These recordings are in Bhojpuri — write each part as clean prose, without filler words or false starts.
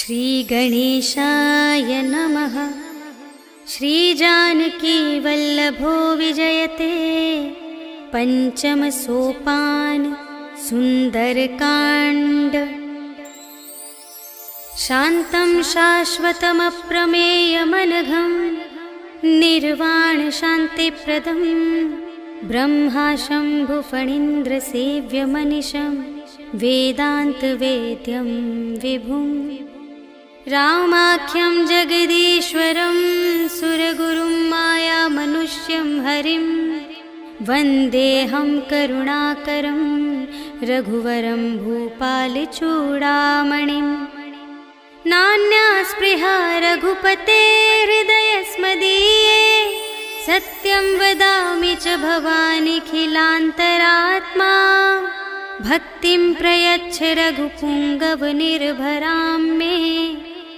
श्रीगणेशाय नमः। श्रीजानकीवल्लभो विजयते पंचम सोपान सुंदरकांड। शान्तं शाश्वतमप्रमेयमनघं निर्वाण शान्तिप्रदं ब्रह्मा शम्भुफणीन्द्रसेव्यमनिशं वेदान्तवेद्यं विभुं। रामाख्यं जगदीश्वरं सुरगुरुं मायामनुष्यं हरिं वन्देऽहं करुणाकरं रघुवरं भूपालचूडामणिं। नान्या स्पृहा रघुपते हृदयस्मदीये सत्यं वदामि च भवानिखिलान्तरात्मा। भक्तिं प्रयच्छ रघुपुङ्गवनिर्भरां मे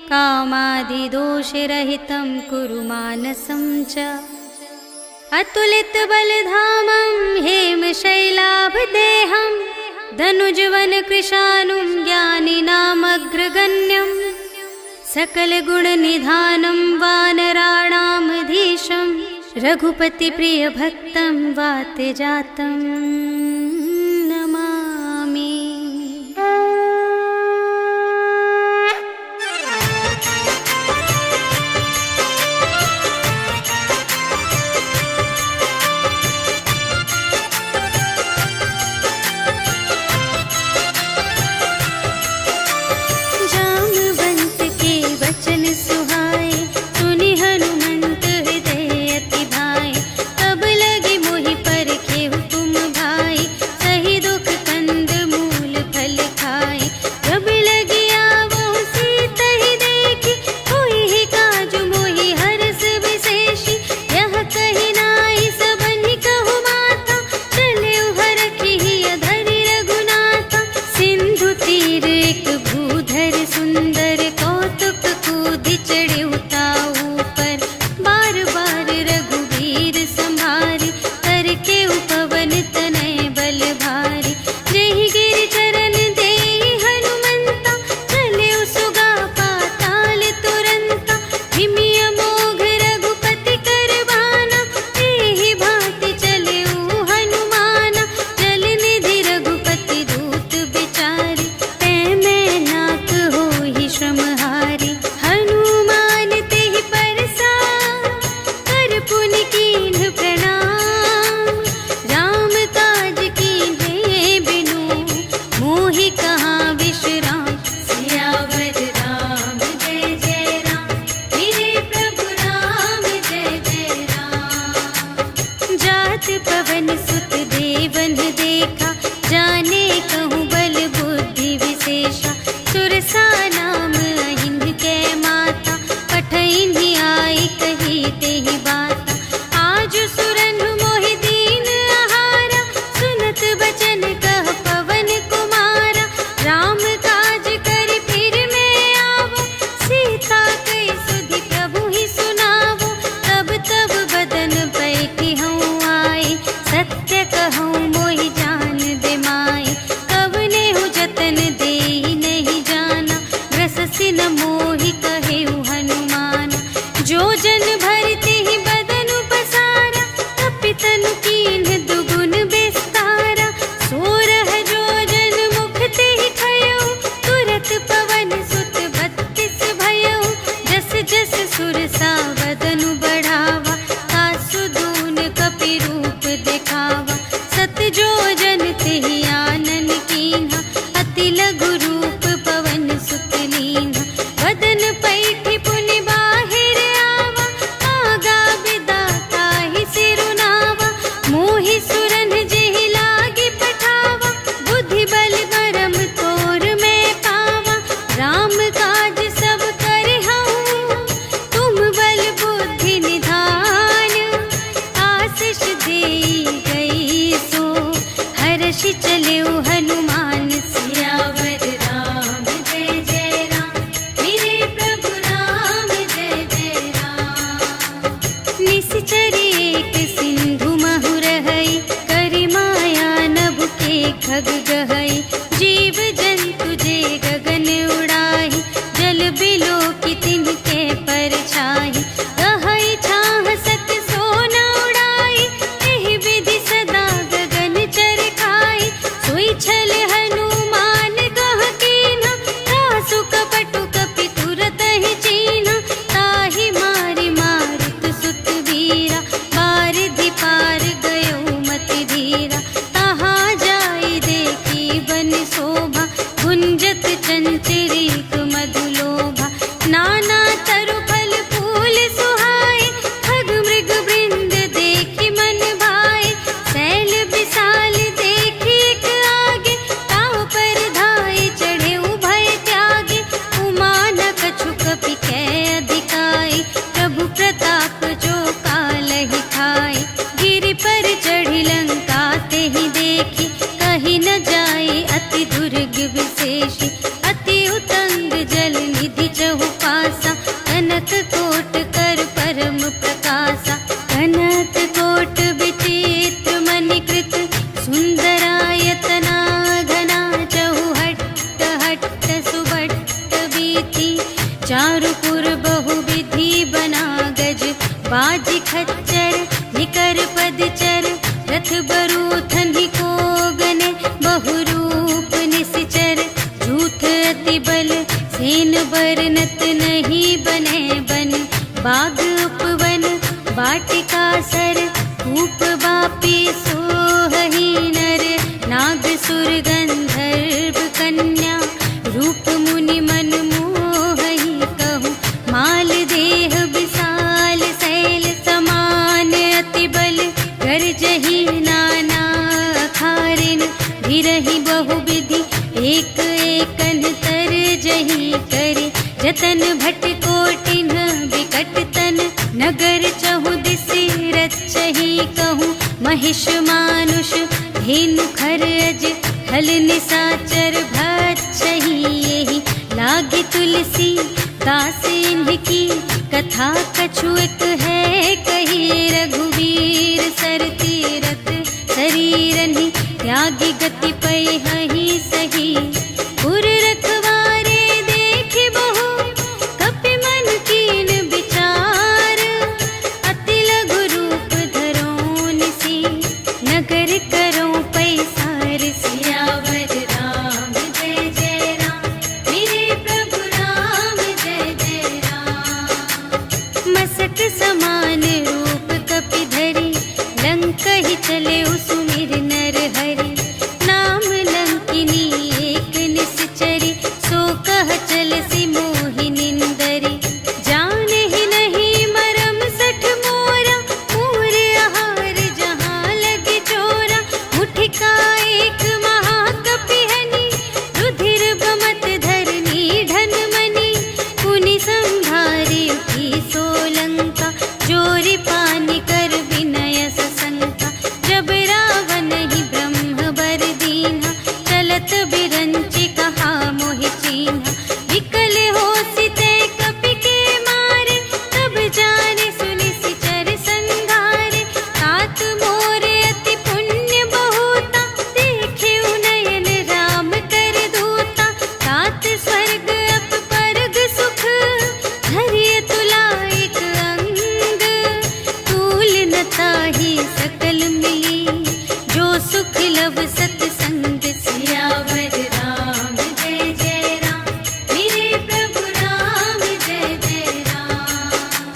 कामादिदोषरहितं कुरु मानसं च। अतुलितबलधामं हेमशैलाभदेहं धनुजवनकृशानुं ज्ञानिनामग्रगण्यं सकलगुणनिधानं वानराणामधीशं रघुपतिप्रियभक्तं वातजातं नमामि। जामवंत के वचन सुहाए सुनि हनुमंत हृदय अति भाए। तब लगी मोहि परखे तुम भाई सही दुख कंद मूल फल खाए। जब लगी आवो सीता ही देखी होई ही काजु मोहि हरस विशेषी। यह कही नाई सबनि कहु माता चले हरखी अधरि रघुनाथा। सिंधु तीर एक भूधर सुंदर कौतुक कूदि चढ़े उताऊ पर। बार बार रघुवीर संभारी करके उपवन तनय बल भारी। जेहि गिरि चरण देहि हनुमंता चले सुगा पाताल तुरंता। हिमि अमोघ रघुपति कर बाना एहि भांति चले हनुमाना। जल निधि रघुपति दूत बिचारी तै मैं नाथ होहि श्रमहारी। हनुमान तेहि परसा कर पुनि कीन्ह प्रणाम। राम काज कीन्हे बिनु मोहि कहाँ विश्राम। सियावर राम जय जय राम मेरे प्रभु राम जय जय राम। जात पवन सुत देवन देखा जाने कहूँ बल बुद्धि विशेषा। सुरसा नाम अहिंद के माता पठइन्हि आई कही तेहि बाता। आज सुरन मोहि दीन आहारा सुनत बचन कह पवन कुमारा। राम काज करि फिर मैं आवो सीता कई सुधि प्रभु ही सुनावो। तब तब बदन बैठी हूँ आई सत्य कहूँ मोहि जान दे माई। कवने हूँ जतन देहि नहीं जाना ग्रससि न मोहि कहेउ हनुमान। जो जन भरते ही बदन पसारा तपितनु कीन्ह दुगुन विस्तारा। सोरह जो जन मुख ते ही खयउ तुरत पवन सुत 32 भयउ। जस जस सुरसा बदनु बढ़ावा तासु दून कपि रूप दिखावा। सत जो जन तेहि आनन कीन्हा अति लघु रूप पवन सुत लीन्हा। बदन पैठि पुनि बाहिर आवा आगा बिदा ताहि सिरुनावा। मोहि सुरन जेहि लागी पठावा बुद्धि बल मरम तोर मैं पावा। राम काज सब करहउँ तुम बल बुद्धि निधान। आशीष देई गई सो हर्षि चलेउ हनुमान। सियावर राम जय जय राम मेरे प्रभु राम जय जय राम। निश्चरी एक सिंधु महु रहई करि माया नभ के खग गहई। जीव जंतु जे गगन उड़ाई जल थी। चारुपुर बहुविधि बना गज, बाजी खच्चर निकर पदचर, रथ बरूथन ही को गने, बहुरूप निश्चर। झूठ अति बल सेन बरनत नहीं बने बन, बाग उपवन वाटिका सर, कूप बापी सोहही नर। नाग सुर गंधर्व कन्या, रूप मुनि मन मोहही कहूँ। माल देह विशाल शैल समान, अति बल गर्जही नाना खारिन। भिरही बहुविधि एक एकन तर जही करे, जतन भट कोटिन विकट तन। नगर चहु दिसि रचही कहूँ, महिष मानुष धेनु खर अज, हल निसाचर भक्षही यही। लागे तुलसी दास इनकी, कथा कछु एक है कही। रघुवीर सर तीरथ शरीरनि, त्यागी गति पै हहि सही। पुर रखवारे देखे बहु, कपि मन कीन विचार। अति लघु रूप धरो निसी, नगर करो पैसार। सियावर राम जय जय राम, मेरे प्रभु राम जय जय राम। मसक समान रूप कपि धरी, लंक ही चले सुमिर नर हरि। नाम लंकिनी एक निश्चरी, सो कह चलसि मोहि निंदरी। जाने ही नहीं मरम सठ मोरा, मूर आहार जहाँ लगे चोरा। मुठिका एक महाकपिहनि, रुधिर बमत धरनी ढन मनि। पुनि संभारी उठी सोलंका, जोरी पानी कर विनय सशंका। जब रावण ही ब्रह्म बर दीन्हा, चलत बिरंचि कहा मोहि चीन्हा। विकल होसि तै कपि के मारे, तब जाने सुनि सिचर संघारे। तात मोर अति पुण्य बहुता, देखे नयन राम कर दूता। तात स्वर्ग अप परग सुख, धरिय तुला एक अंग। तूल न ताहि सकल मिली, जो सुख लव सतसंग। सियावर राम जय जय राम, मेरे प्रभु राम जय जय राम।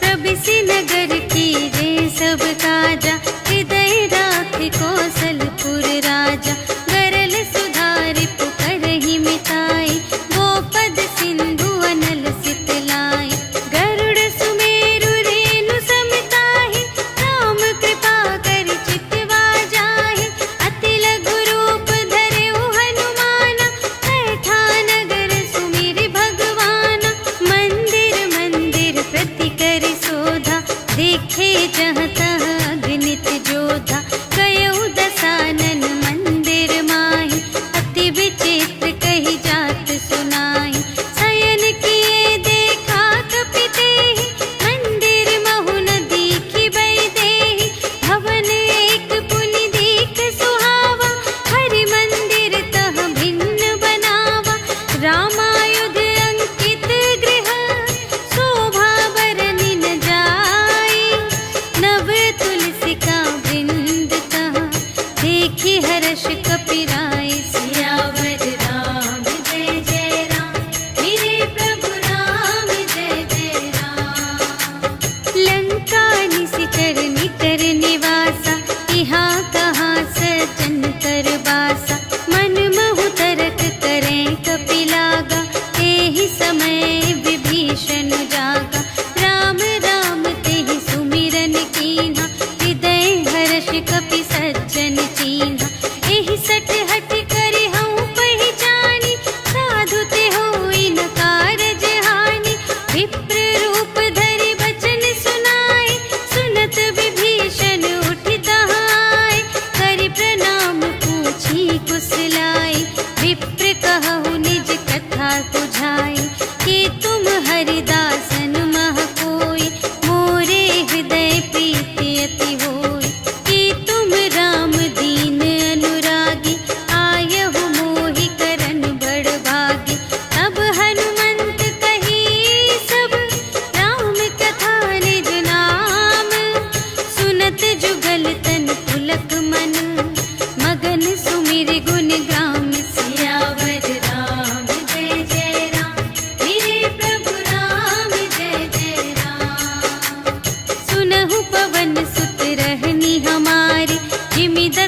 प्रबिसि नगर कीजे सब काजा, हृदय राख कौशलपुर राजा। गरल सुधारि पुकारहि मिताई, गोपद सिंधु अनल सितलाई। गरुड़ सुमेरु रेणु समताहि, राम कृपा कर चितवा जाहि। अति लघु रूप धरेउ हनुमाना, बैठा नगर सुमिरि भगवाना। मंदिर मंदिर प्रति करि शोधा, देखे जहाँ तहाँ अगणित जोधा। गयउ दसानन मंदिर माहि, अति विचित्र कही जात सुनाई। शयन किए देखा कपि तेहि, मंदिर महु न दीखि वैदेही। भवन एक पुनि दीख सुहावा, हरि मंदिर तह भिन्न बनावा। रामायुध अंकित गृह, शोभा बरनि न जाई। नव तुलसिका वृंद तहाँ, देखि हर्ष कपिराई। सियावर राम जय जय राम, मेरे प्रभु राम जय जय राम। लंका निशिचर निकर निवासा, यहाँ कहाँ सजन कर बासा। मन महु तरक करें कपि लागा, तेहि समय विभीषण जागा। राम राम तेहि सुमिरन कीन्हा, हृदय हर्ष कपि सज्जन चीन्हा। एहि सठ हठ करि हऊँ पहिचानी, साधु ते होई न कारज हानि। विप्र रूप धरि बचन सुनाए, सुनत विभीषण उठि तहाँ। करि प्रणाम पूछी कुशलाई, विप्र कहु निज कथा बुझाई। कि तुम हरिदासन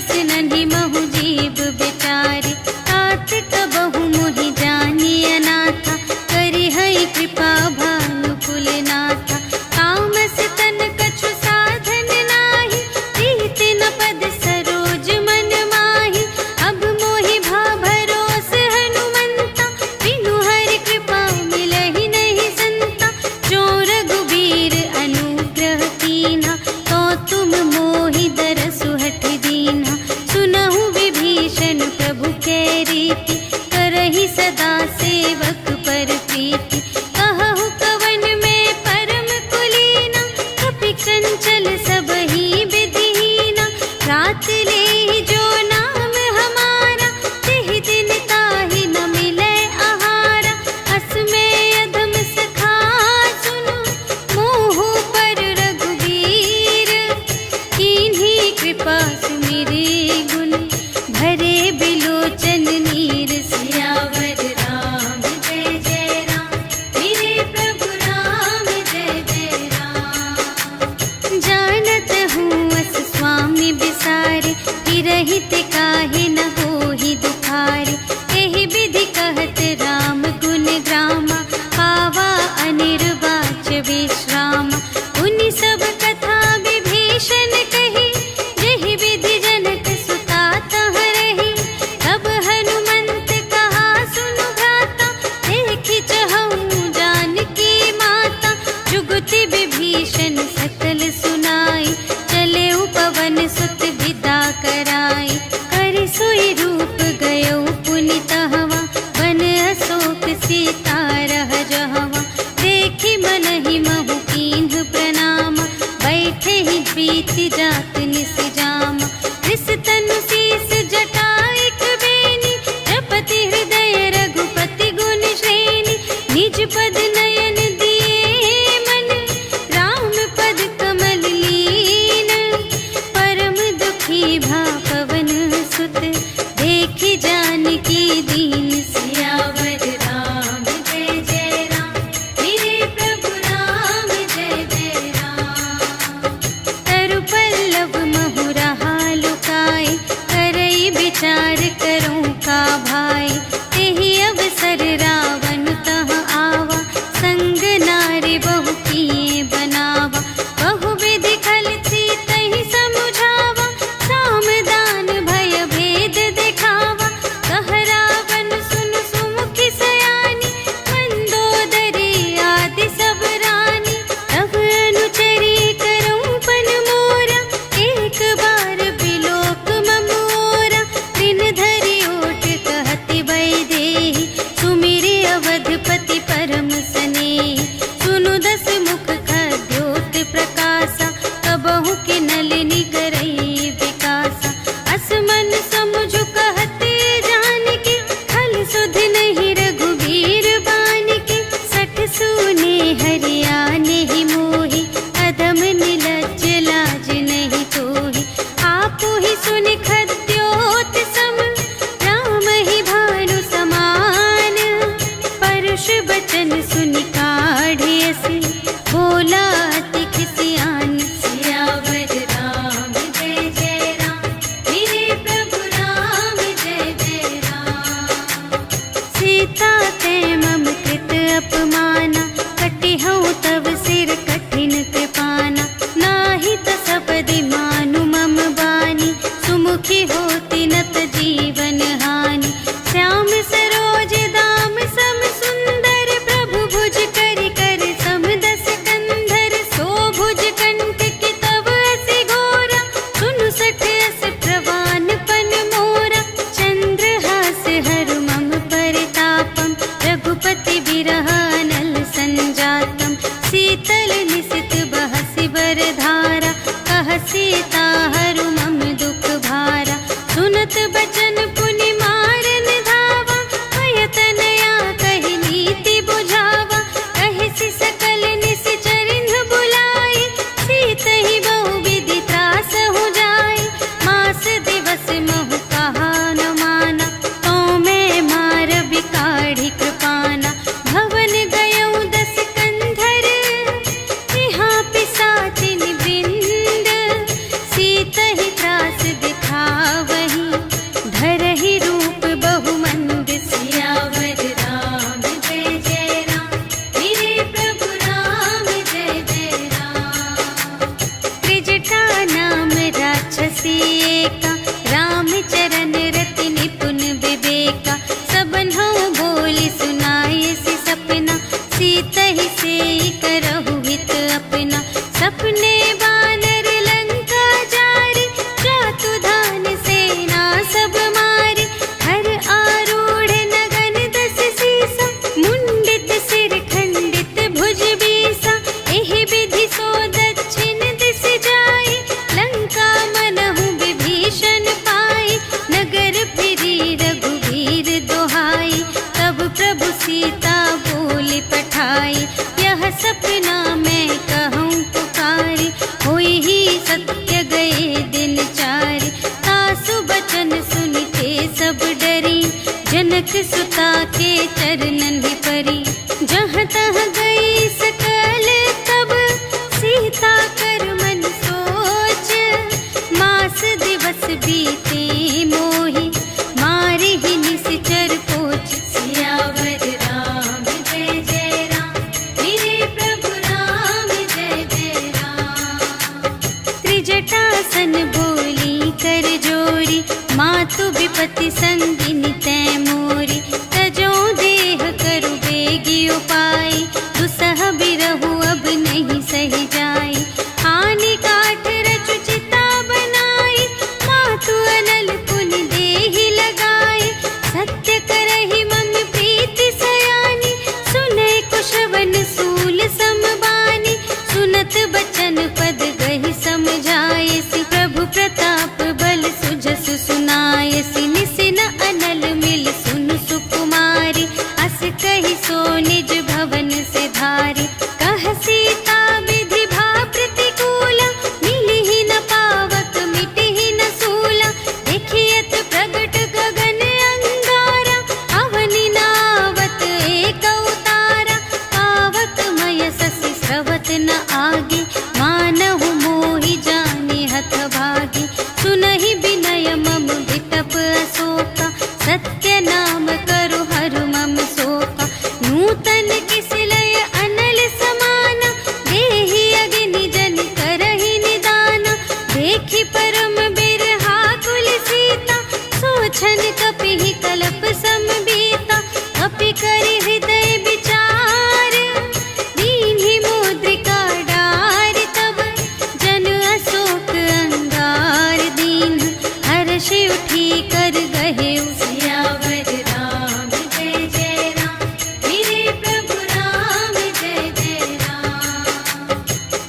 बस नन्ही महु जीव बेचारी, तात कबहु मोहि जानी अनाथा, करी हई कृपा भानुकुल नाथा। तामस तन कछु साधन नाही, प्रीति न पद सरोज मन माही। अब मोहि भा भरोस हनुमंता, बिनु हरि कृपा मिलहि नहीं संता। जो रघुबीर अनुग्रह कीन्हा, तो तुम मोहि दरसु हठ दीन्हा। सुनहु विभीषण प्रभु कै रीति, करहि सदा सेवक पर प्रीति। कहहु कवन में परम कुलीना, कपि चंचल सबहि विधिहीना। रात लेहि जो नाम हमारा, तिहि दिन ताहि न मिलै आहारा। अस में अधम सखा सुनु, मोहु पर रघुबीर। कीन्ही कृपा सुमिरि गुण, भरे बिलोचन नीर। सियावर राम जय जय राम, मेरे प्रभु राम जय जय राम। जानत हूँ अस स्वामी बिसारे, गिरहित काहे न होहि दुखारे। एहि विधि कहत राम गुण ग्रामा, पावा अनिर्वाच विश्रामा। उनि सब कथा विभीषण कही, जेहि विधि जनक सुता तह रही। तब हनुमंत कहा सुनु भ्राता, देखि चहऊँ जानकी माता। जुगति विभीषण सकल सुनाई, चले पवन सुत विदा कराई। करि सोई रूप गयो पुनि तहवा, बन अशोक सीता रह जहवा। देखि मनहि महु कीन्ह प्रणामा, बैठे ही प्रीति जात निस जामा। रिस तनु शीस जटाइक बेनी, जपति हृदय रघुपति गुण श्रेणी। निज पद नयन दिए मन, राम पद कमल लीन। परम दुखी भा पवन सुत, देखि जानकी दीन। सियावर राम जय जय राम, मेरे प्रभु राम जय जय राम। तरु पल्लव महु रहा लुकाई, करई विचार करूँ का भाई। तेहि अवसर रावण तह आवा, संग नारी बहु किए बनावा। बहु विधि खल सीतहि समुझावा, साम दान भय भेद दिखावा। कह रावण सुन सुमुखी सयानी, मंदोदरी आदि सब रानी। तब अनुचरी करऊँ पन मोरा, एक बार बिलोक ममोरा। दिन धरि ओट कहति वैदेही, सुमिरि अवधपति परम स्नेही। सुनु दस मुख खद्योत प्रकाशा, कबहु के नलिनी करई विकासा। अस मन समुझ कहते जानकी, खल सुध नहीं रघुबीर बानिके। सठ सूने हरियाने ही मोहि, अधम निलज्ज लाज नहीं तोहि। आपु ही सुनि खद्योत सम, राम ही भानु समान। परुष बचन सुनि काढ़े असी, बोला अति खिसियान। सियावर राम जय जय राम, मेरे प्रभु राम जय जय राम। सीता ते मम कृत अपमाना, कटिहउँ तव सिर कठिन कृपाना। नाही त सपदि मानु मम बानी, सुमुखी होती नत जीवन हानि। श्याम सरोज दाम सम सुंदर, प्रभु भुज करि कर सम दस कंधर। सो भुज कंठ की तब असी घोरा, सुनु सठ अस प्रवान पन मोरा। चंद्रहास हरु मम परितापम, रघुपति बिरह अनल से करहु हित अपना। सपने बानर लंका जारी, जातु धान सेना सब मारी। हर आरूढ़ नगन दस सीसा, मुंडित सिर खंडित भुज बीसा। एहि विधि सो दक्षिण दिस जाई, लंका मनहु विभीषण पाई। नगर फिरी रघुवीर दोहाई, तब प्रभु सीता बोली पठाई। यह सपना मैं कहूँ पुकारी, होई ही सत्य गए दिन चारि। तासु बचन सुनते सब डरी, जनक सुता के चरणन ही परी। जहाँ तहाँ गई सकल तब, सीता कर मन सोच। मास दिवस बीते मोहि, मारि ही निश्चर पोच। सियावर राम जय जय राम, मेरे प्रभु राम जय जय राम। त्रिजटासन बोली कर जोरी, मातु विपति संगिनी तै मोरी। तजो देह करु बेगी उपाय, दुसह बिरहु अब नहीं सही जाई। आनी काठ रचु चिता बनाई, मातु अनल पुनि देहि लगाई। सत्य करहि मम प्रीति सयानी, सुनै कुशवन सूल समबानी। सुनत बचन पद गहि समझायसि, प्रभु प्रताप बल सुजसु सुनायसि। निसिन अनल मिल सुनु सुकुमारी, अस कहि सो निज भवन से धारी। कह सीता विधि भा प्रतिकूला, मिलिहि न पावक मिटिहि न सूला। देखियत प्रगट गगन अंगारा, अवनि नावत एक अवतारा। पावक मय शशि स्रवत न आगे, मानहु मोहि जानि हतभागी। सुनहि विनय मम विटप अशोका, सत्य नाम करु हरु मम शोका। नूतन किसिलय अनल समाना, देहि अग्नि जन करहि निदाना। देखि परम बिरहा कुल सीता, सोचन कपिहि कलप समबीता। कपि करि हृदय विचार, दीन्हि मुद्रिका डारि। तब जन अशोक अंगार दीन, हर्षि उठी कर गहेउ। सियावर राम जय जय राम, मेरे प्रभु राम जय जय राम।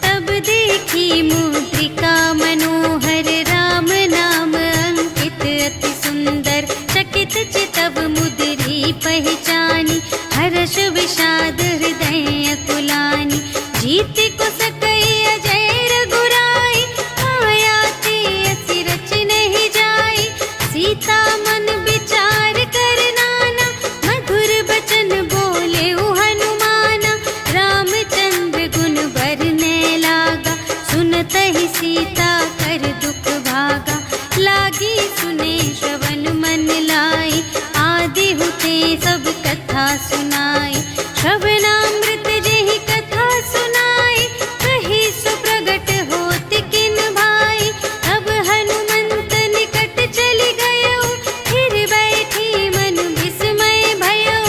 तब देखी मुद्रिका मनोहर, राम नाम अंकित अति सुंदर। चकित चितव मुद्री पहचानी, हर्ष विषाद हृदय अकुलानी। जीत को सकई अजय रघुराई, माया ते असि रच नहीं जाई। सीता मन विचार कर नाना, मधुर बचन बोले हनुमाना। रामचंद्र गुण बरने लागा, सुनत ही सीता कर दुख भागा। लागी सुने श्रवण मन लाई, आदि हुते सब कथा सुनाई। श्रवणामृत जेहि कथा सुनाई, कही सुप्रगट होत किन भाई। अब हनुमंत निकट चली गयो, फिर बैठी मन विस्मय भयो।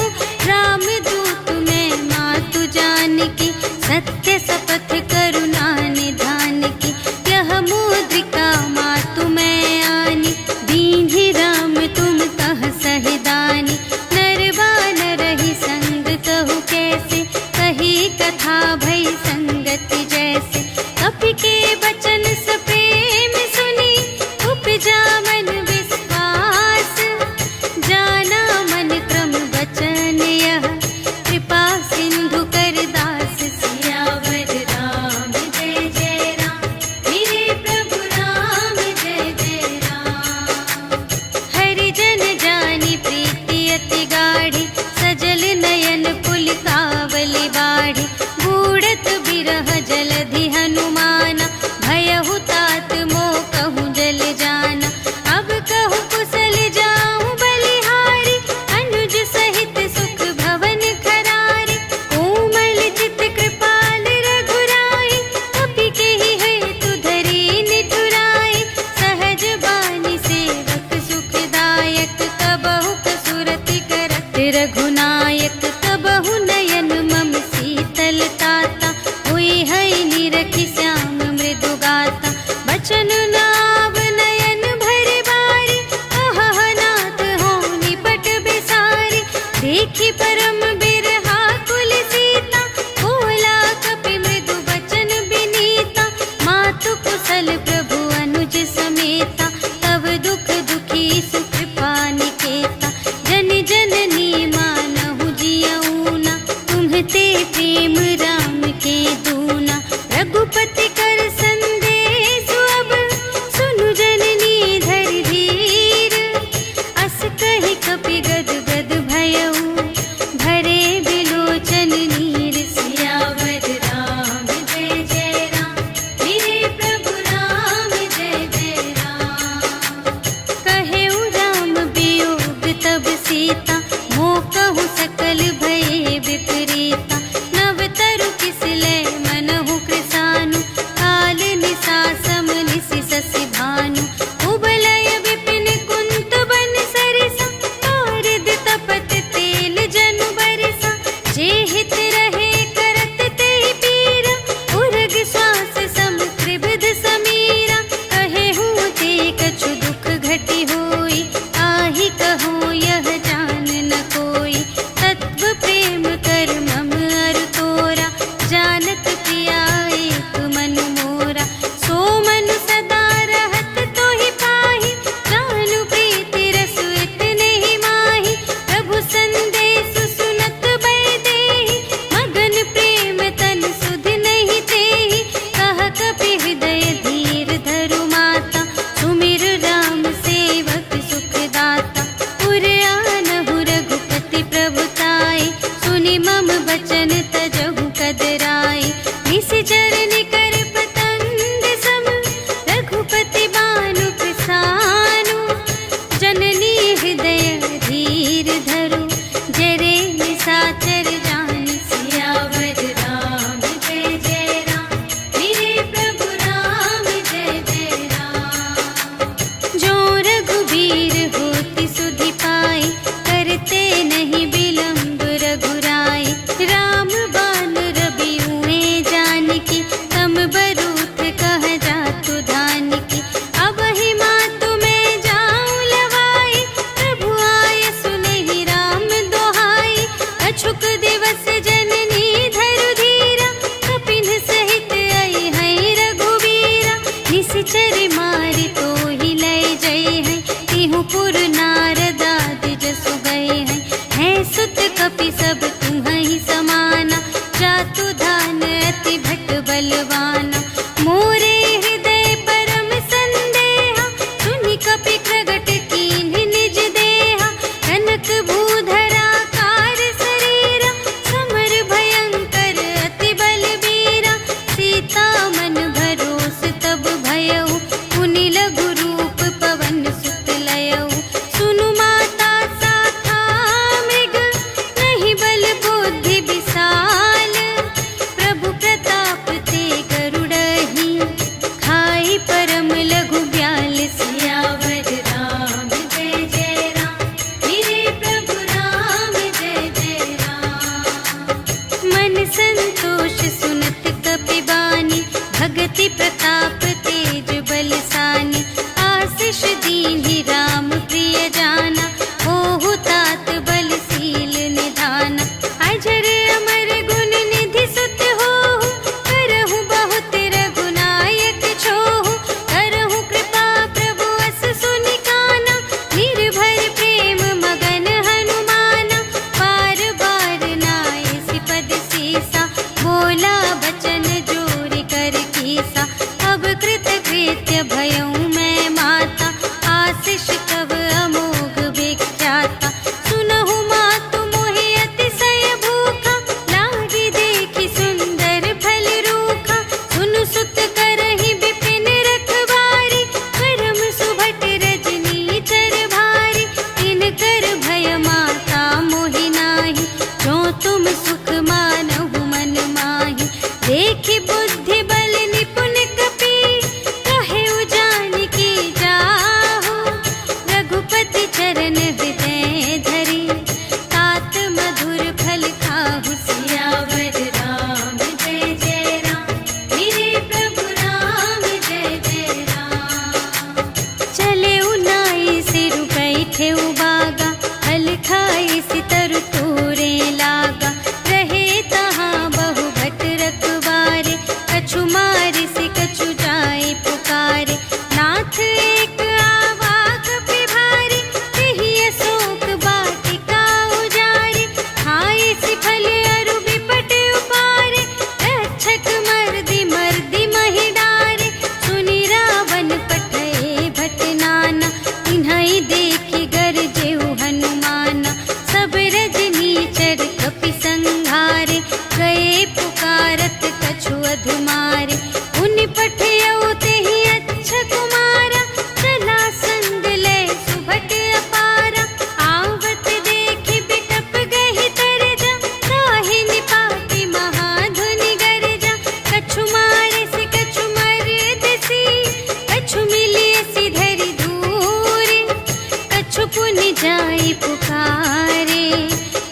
राम दूत मैं मातु जानकी, सत्य शपथ करुणा निधान की। यह मुद्रिका मातु मैं आनी, दीन्हि राम तुम कह सहिदानी। नर बानर ही संग कहु कैसे, कही कथा भई संगति जैसे। कपि के बचन सप्रेम सुनी, उपजा मन विश्वास। जाना मन क्रम बचन यह, कृपा सिंधु कर दास। सियावर राम जय जय राम, मेरे प्रभु राम जय जय राम। हरि जन जानी प्रीति अति गाढ़ी, सजल नयन पुलिकावली बाढ़ी। बूढ़त बिरह जलधि हनुमाना, भयहु ता प्रेम राम के दूना, रघुपति कर संदेश अब सुनु जननी धर धीर। अस कहि कपि गद गद भयउ भरे बिलोचन नीर। सियावर राम जय जय राम, मेरे प्रभु राम जय जय राम। कहेउ राम वियोग तब सीता, मोकहु सकल भये विपरीता। नव तरु किसले मनहु कृसानु, काल निसा सम निसि ससि भानु। उबलय विपिन कुंत बन सरिसा, पारद तपत तेल जनु बरसा। जे हित रहे करत तेहि पीरा, उरग श्वास सम त्रिविध समीरा। कहेहु ते कछु दुख घटी होई, आहि कहो यह जान न कोई। तत्व प्रेम कर मम अरु तोरा, जानत प्रिया एक मन मोरा। सो मनु सदा रहत तोहि पाहि, जानु प्रीति रसु इतने ही माहि। प्रभु संदेश सुनत बै देहि, मगन प्रेम तन सुध नहीं तेहि। कह कपि हृदय धीर धरु माता, सुमिर राम सेवक सुख दाता। उर आनहु रघुपति प्रभुताई, सुनि मम बचन तजहु कदराई। निशिचर निकर पतंग सम, रघुपति बानु कृसानु। जननी हृदय धीर धरु, जरे निशाचर जानि। सियावर राम जय जय राम, मेरे प्रभु राम जय जय राम। जो रघुबीर होति सुधि पाई, करते नहीं विलंब रघुराई। राम बान रबिउए जानकी, तम बरूथ कह जातु धानिकी। अब ही मातु मैं जाऊं लवाई, प्रभु आय सुनहि राम दोहाई। अछुक दिवस जननी धरु धीरा, कपिन सहित आई है रघुवीरा। निशिचर मारि तोहि लय जय है, तिहु पुर नारद आदि जसु गए हैं। है सुत कपि सब तुम्हि समाना, जातु धान अति भट बलवाना। मोरे हृदय परम संदेहा, सुनि कपि प्रगट कीन्ह निज देहा। कनक भूधरा कार शरीरा, समर भयंकर अति बलबीरा। सीता मन भरोस तब भयउ, पुनि लघु रूप पवन सुत लयउ। सुनु माता शाखा मृग, नहीं बल बुद्धि विशाल। प्रभु प्रताप ते गरुड़हि, खाई परम लघु ब्याल। सियावर राम जय जय राम, मेरे प्रभु राम जय जय राम। मन संतोष सुनत कपि बानी, भगति प्रताप तेज बलसानी। आशीष दीन्हि राम प्रिय जाना, होहु तात बलशील निधाना। अजर अमर गुण निधि सुत होहु, करहु बहुत रघुनायक छोहु। करहु कृपा प्रभु अस सुनि काना, निर्भय प्रेम मगन हनुमाना। बार बार नाय सिपद सीसा, बोला बचन जोरि कर कीसा। अब कृत कृत्य भयउ मैं माता, आशीष कव अमोघ विख्याता। सुनहु मातु मोहि अतिशय भूखा, लागी देखि सुंदर फल रूखा। सुनु सुत करहि विपिन रखवारी, परम सुभट रजनी चर भारी। तिनकर भय माता मोहि नाही, जो तुम सुख मानहु मन माही। देख पठ मारे। उन पठयउ तेहि अच्छा कुमारा, चला संग ले सुभट अपारा। आवत देखि बिटप गहि तरजा, काहि निपाति महाधुनि गरजा। कछु मारे से कछु मरदसी, कछु मिलियसि धरि दूर। कछु पुनि जाई पुकारे,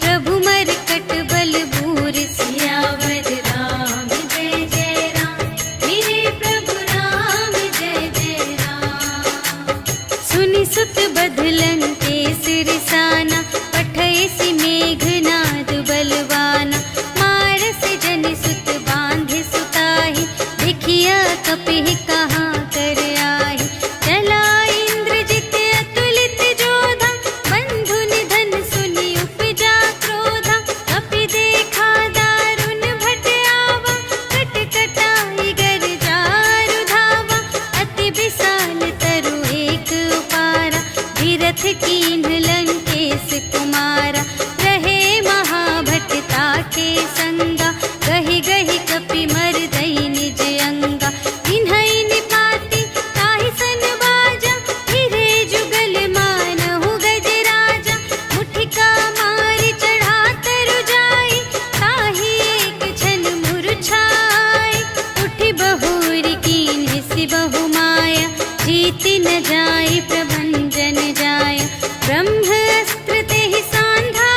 प्रभु मरकट बल बूर। सियावर राम जय जय राम, मेरे प्रभु राम जय जय राम। सुनि सुत बधलन के सिरसाना, पठयसि मेघनाद बलवाना। मारस जनि सुत बांधे सुताहि, देखिया कपिहि कहाँ कर आहि। चला इंद्रजित अतुलित जोधा, बंधु निधन सुनि उपजा क्रोधा। कपि देखा दारुण भट आवा, कट कटाई गर जारु धावा। अति विशाल तरु एक उपारा, विरथ कीन्ह लंकेश कुमारा। रहे महाभट ताके संगा, गहि गहि कपि मरदई निज अंगा। तिन्हई निपाति ताहि सन बाजा, फिरे जुगल मानहु गजराजा। मुठिका मारि चढ़ा तरु जाई, ताहि एक क्षण मुरझाई। उठि बहुरि कीन्हि बहु माया, जीति न जाई प्रभंजन जाया। ब्रह्म अस्त्र तेहि सांधा,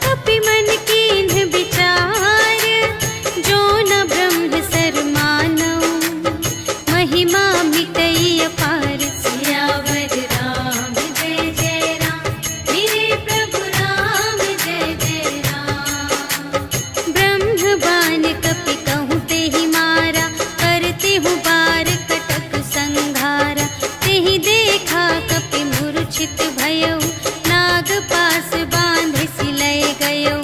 कपि मन कीन्ह विचार। जो न ब्रह्म सर मानऊ, महिमा मिटई अपार। सियावर राम जय जय राम, मेरे प्रभु राम जय जय राम। ब्रह्म बाण कपि कहूँ तेहि मारा, करते हूँ बार कटक संघारा। तेहि देखा कपि मूर्छित भयउ, नाग पास बांधे सिलय गयउ।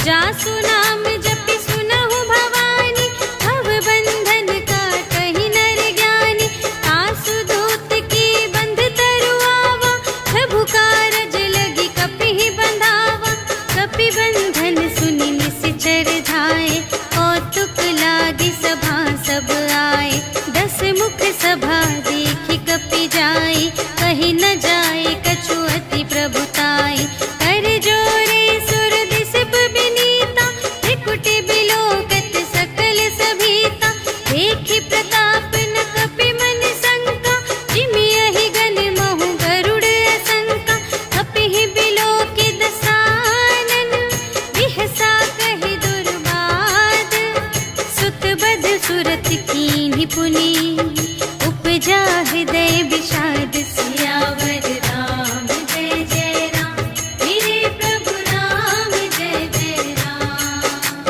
जासु नाम जपि सुनहु भवानी, भव बंधन काटहि नर ज्ञानी। तासु दूत की बंध तरु आवा, प्रभु कारज लगी कपिहि बंधावा। कपि बंधन सुनि निश्चर धाये, कौतुक लागी सभा सब आए। 10 मुख सभा देखि कपि जाई, कहि न जाए कछु अति प्रभुताई। कर जोरे सुर दिसप बिनीता, त्रिकुटि बिलोकत सकल सभीता। देखि प्रताप न कपि मन शंका, जिमियहि गन महु गरुड़ असंका। कपिहि बिलोकि दसानन, बिहसा कहि दुर्बाद। सुत बध सुरत कीन्हि पुनि, उपजा हृदय विषाद। सियावर राम जय जय राम, मेरे प्रभु राम जय जय राम।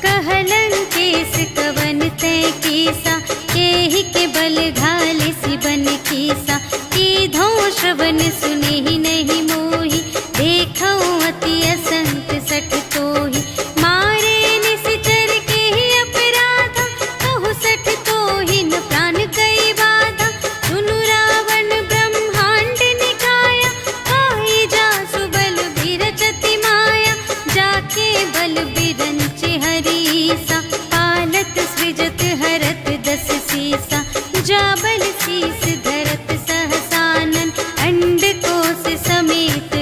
कहलन केस कवन तय कीसा, केहि के बल घाले सिबन कीसा। कीधों श्रवण सुनेहि नहीं मोहि, देखऊँ अति असंत सठ तोहि। मारे निश्चर केहि अपराधा, कहु सठ तोहि न प्राण कई बाधा। सुनु रावण ब्रह्मांड निकाया, काहि जासु बल बिरचति माया। जाके बल बिरंचि हरीसा, पालत सृजत हरत 10 सीसा। जा बल शीस धरत सहसानन, अंड कोश समेत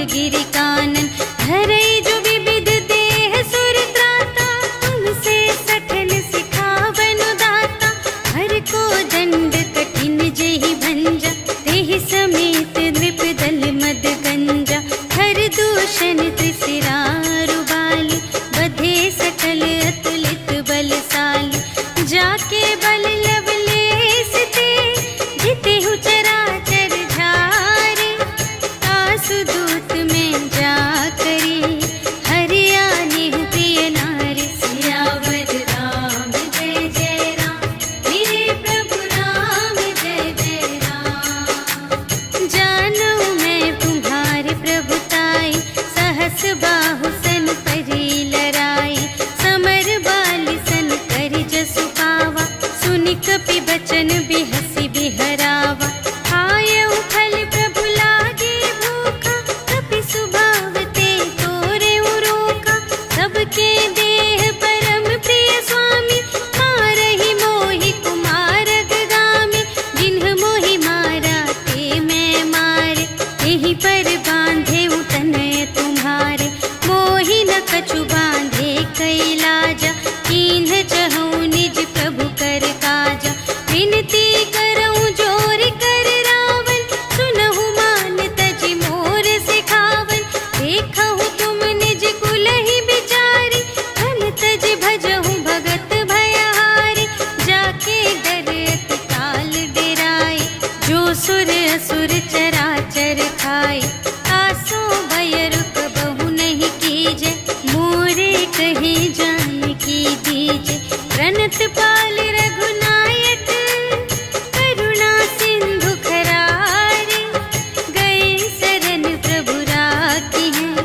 पाल रघुनायक, करुणा सिंधु खरारे, गए शरण प्रभु राखी हैं,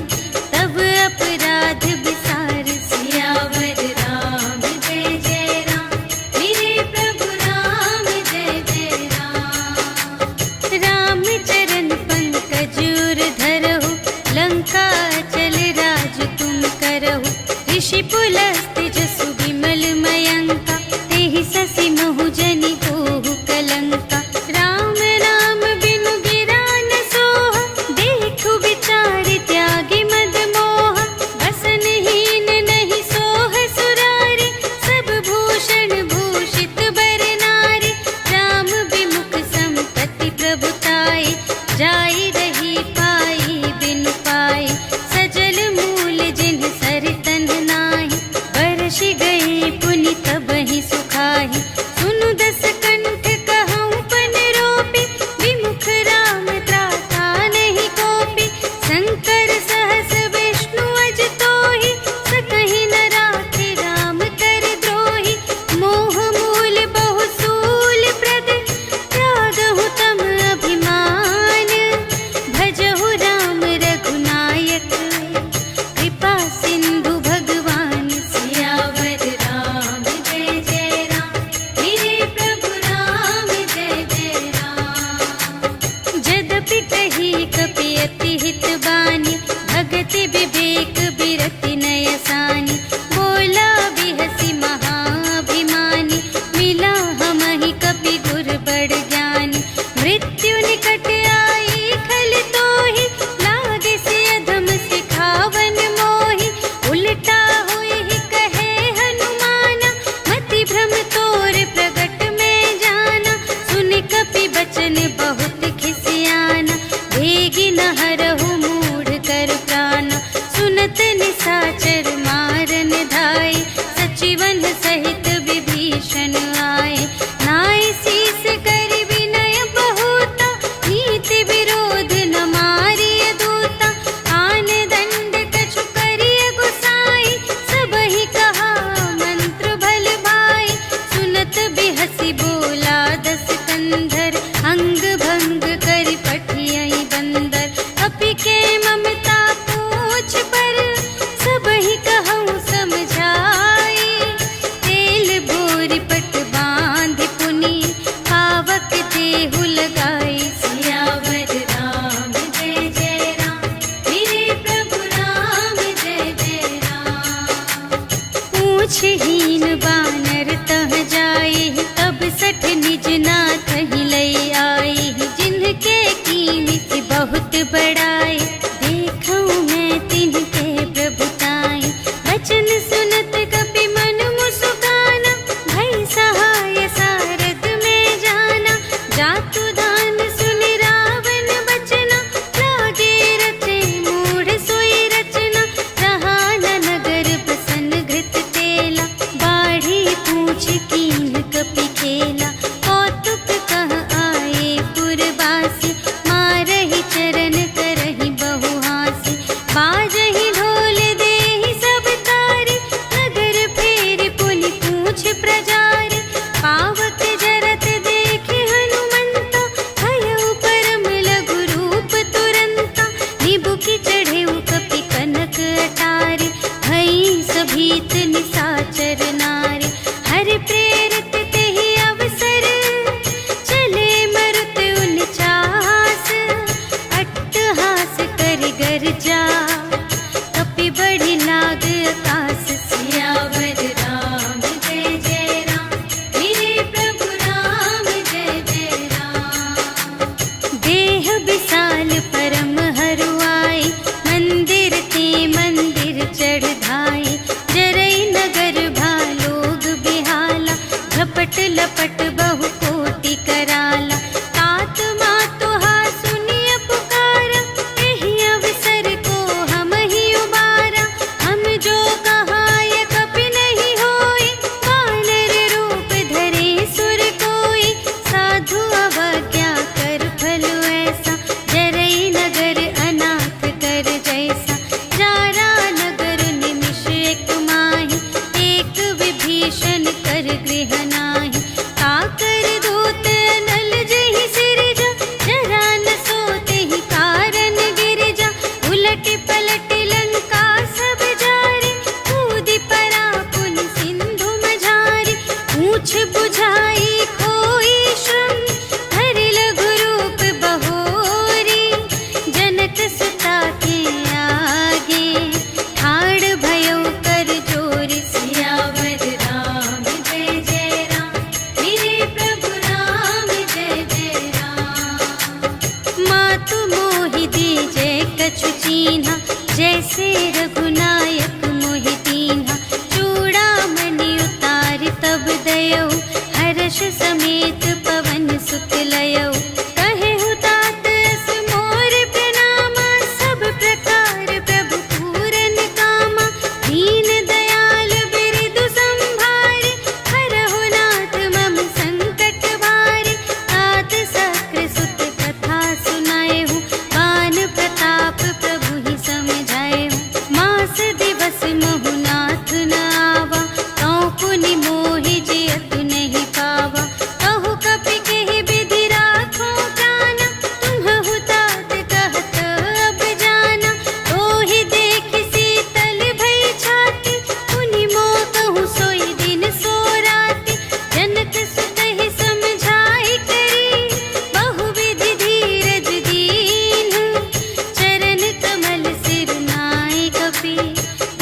तब अपराध विसार। सियावर राम जय जय राम, मेरे प्रभु राम जय जय राम। राम चरण पंकज उर धरहु, लंका चल राज तुम करहु। ऋषि पुलस्त जसु विमल मयंका, तेहि ससि महु जनि होहु कलंका। राम नाम बिनु गिरा न सोहा, देखु विचार त्यागी मद मोहा। बसनहीन नहीं सोह सुरारी, सब भूषण भूषित बर नारी। राम विमुख संपत्ति प्रभुताई, जाई रही पाई बिनु पाई। सजल मूल जिन सर तन नाही, बरषि गई पुनि तबहि सुखाहि। सुनु दस कंठ कहऊँ पन रोपी, विमुख राम त्राता नहीं कोपी। शंकर सहस विष्णु अज तोहि, सकहि न राखे राम कर द्रोही। मोह मूल बहु सूल प्रद, त्यागहु तम अभिमान। भजहु राम रघुनायक, कृपा सिंधु भगवान। सियावर राम जय जय राम, मेरे प्रभु राम जय जय राम। जदपि कही कपि अति हित बानी, भगति विवेक बिरति नय सानी। बोला बिहसि महाभिमानी, मिला हमहि कपि गुर बड़ ज्ञानी। मृत्यु निकट आई खल तोहि, लागे से अधम सिखावन मोहि। उलटा हुई कहे हनुमाना, मति भ्रम तोर प्रगट में जाना। सुन कपि बचन बहुत खिसियाना, भेगी न हरहु मूढ़ कर प्राणा। सुनत निसाचर मारन धाय, सचिवन सहित विभीषण आए। नाय शीस कर विनय बहुता, नीति विरोध न मारिय दूता। आन दंड कछु करिय गुसाई, सबहि कहा मंत्र भल भाई। सुनत बिहसि बोला दस कंधर, अंग भंग करि पठियहि बंदर। अपि के ममता पूछ पर, सबहि कहऊँ समझाई। तेल बोरि पट बाँधि पुनि, पावक देहु लगाई। सियावर राम जय जय राम, मेरे प्रभु राम जय जय राम। पूछहीन बानर तह जाए, तब सठ निज नाथ ही लई आई। जिनके कीमति बहुत बड़ाई, देखऊँ मैं तिनके प्रभुताई। बचन सुनत कपि मन मुसुकाना, भई सहाय सारथ में जाना। जातु दान सुनि रावण बचना, लागे रचे मूढ़ सोई रचना। रहा न नगर बसन घृत तेला, बाढ़ी पूछ कीन कपि खेला। कौतुक कह आए पुरवासी, मारहि चरण करहि बहु हासी। बाजहि ढोल देहि सब तारी, नगर फेरि पुनि पूछ प्रजारी। पावक जरत देखे हनुमंता, भयउ परम लघु रूप तुरंता। निबुकि चढ़ेउ कपि कनक अटारी, भई सभीत निसाचर नारी। हरि प्रेम गृह नाही। काकर दूत नल जहि सिरजा, जरा न सोते ही कारण गिरजा। उलट पलट लंका सब जारे, कूदी परा पुन सिंधु मझारे। पूछ बुझाई खोई श्रम, धरि लघु रूप बहोरी। जनक सुता के आगे, ठाड़ भयो कर जोर। सियावर राम जय जय राम, मेरे प्रभु राम जय जय राम। मातु मोहि दीजे कछु चीन्हा, जैसे रघुनायक मोहि दीन्हा। चूड़ामणि उतारि तब दयौ, हर्ष समेत पवन सुत लयौ। कहेहु तात अस मोर प्रणामा, सब प्रकार प्रभु पूरन कामा। दीन दयाल बिरदु संभारे, हरहु नाथ मम संकट भारे। तात सक्र सुत कथा सुनाएहु, बान प्रताप प्रभु ही समझाएहु। मास दिवस महु नाथ न आवा, तौ पुनि मोहि जियतु नहीं पावा। कहु कपि केहि विधि राखो प्राणा, तुम्हहु तात कहत अब जाना। तोहि देखि शीतल भई छाती, पुनि मोह कहूँ सोई दिन सो राति। जनक सुतहि समझाई करी, बहुविधि धीरज दीन्ह। चरण कमल सिर नाय कपि,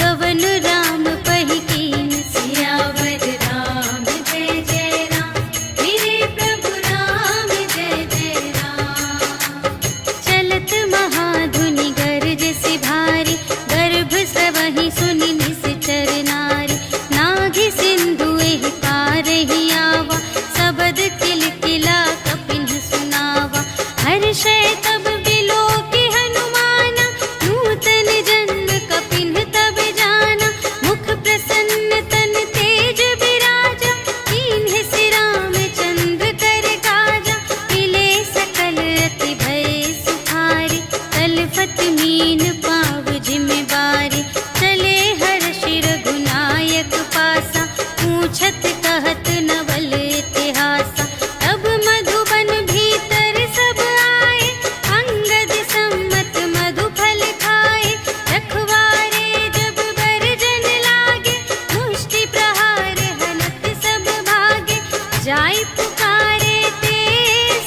गवन राम पहि कीन्ह। सियावर राम जय जय राम, मेरे प्रभु राम जय जय राम। चलत महाधुनि गरज सि भारी, गर्भ स्रवहि सुनि निश्चर नारी। नाघि सिंधु एहि पार ही आवा, सबद किलकिला कपिन्ह सुनावा। हर्षै तब बिलोकि हनुमाना, नूतन जन्म कपिन्ह तब जाना। मुख प्रसन्न तन तेज बिराजा, कीन्ह सि रामचंद्र कर काजा। मिले सकल अति भय सुखारे, तलफत मीन पाव जिमि बारी। चले हर्षि रघुनायक पासा, पूछत कहत नवल इतिहासा। तब मधुबन भीतर सब आए, अंगद सम्मत मधु फल खाए। रखवारे जब बरजन लागे, मुष्टि प्रहार हनत सब भागे। जाय पुकारे ते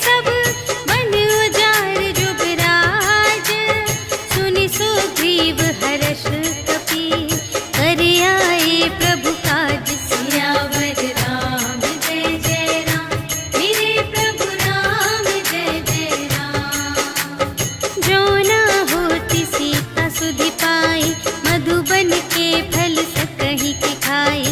सब, बन उजार जुबराज। सुनि सुग्रीव हर्ष कपि, कर आए प्रभु काज। सियावर राम जय जय राम, मेरे प्रभु राम जय जय राम। जो न होति सीता सुधि पाई, मधुबन के फल सकहि के खाई।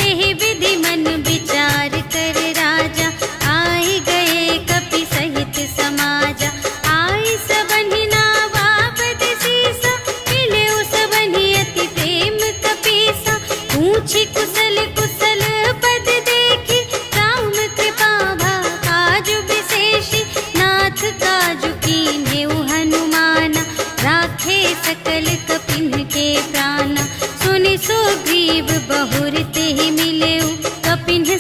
एहि विधि मन विचार कर राजा, आए गए कपि सहित समाजा। आए सबहि नावा पद सीसा, मिले सबहि अति प्रेम कपीसा। पूछी कुशल कुशल पद देखी, राम कृपा भा काजु विशेषी। नाथ काजु कीन्हेउ हनुमाना, राखे सकल कपिन्ह के प्राणा। सुनि सुग्रीव बहुर तेहि मिलेउ, कपिन्ह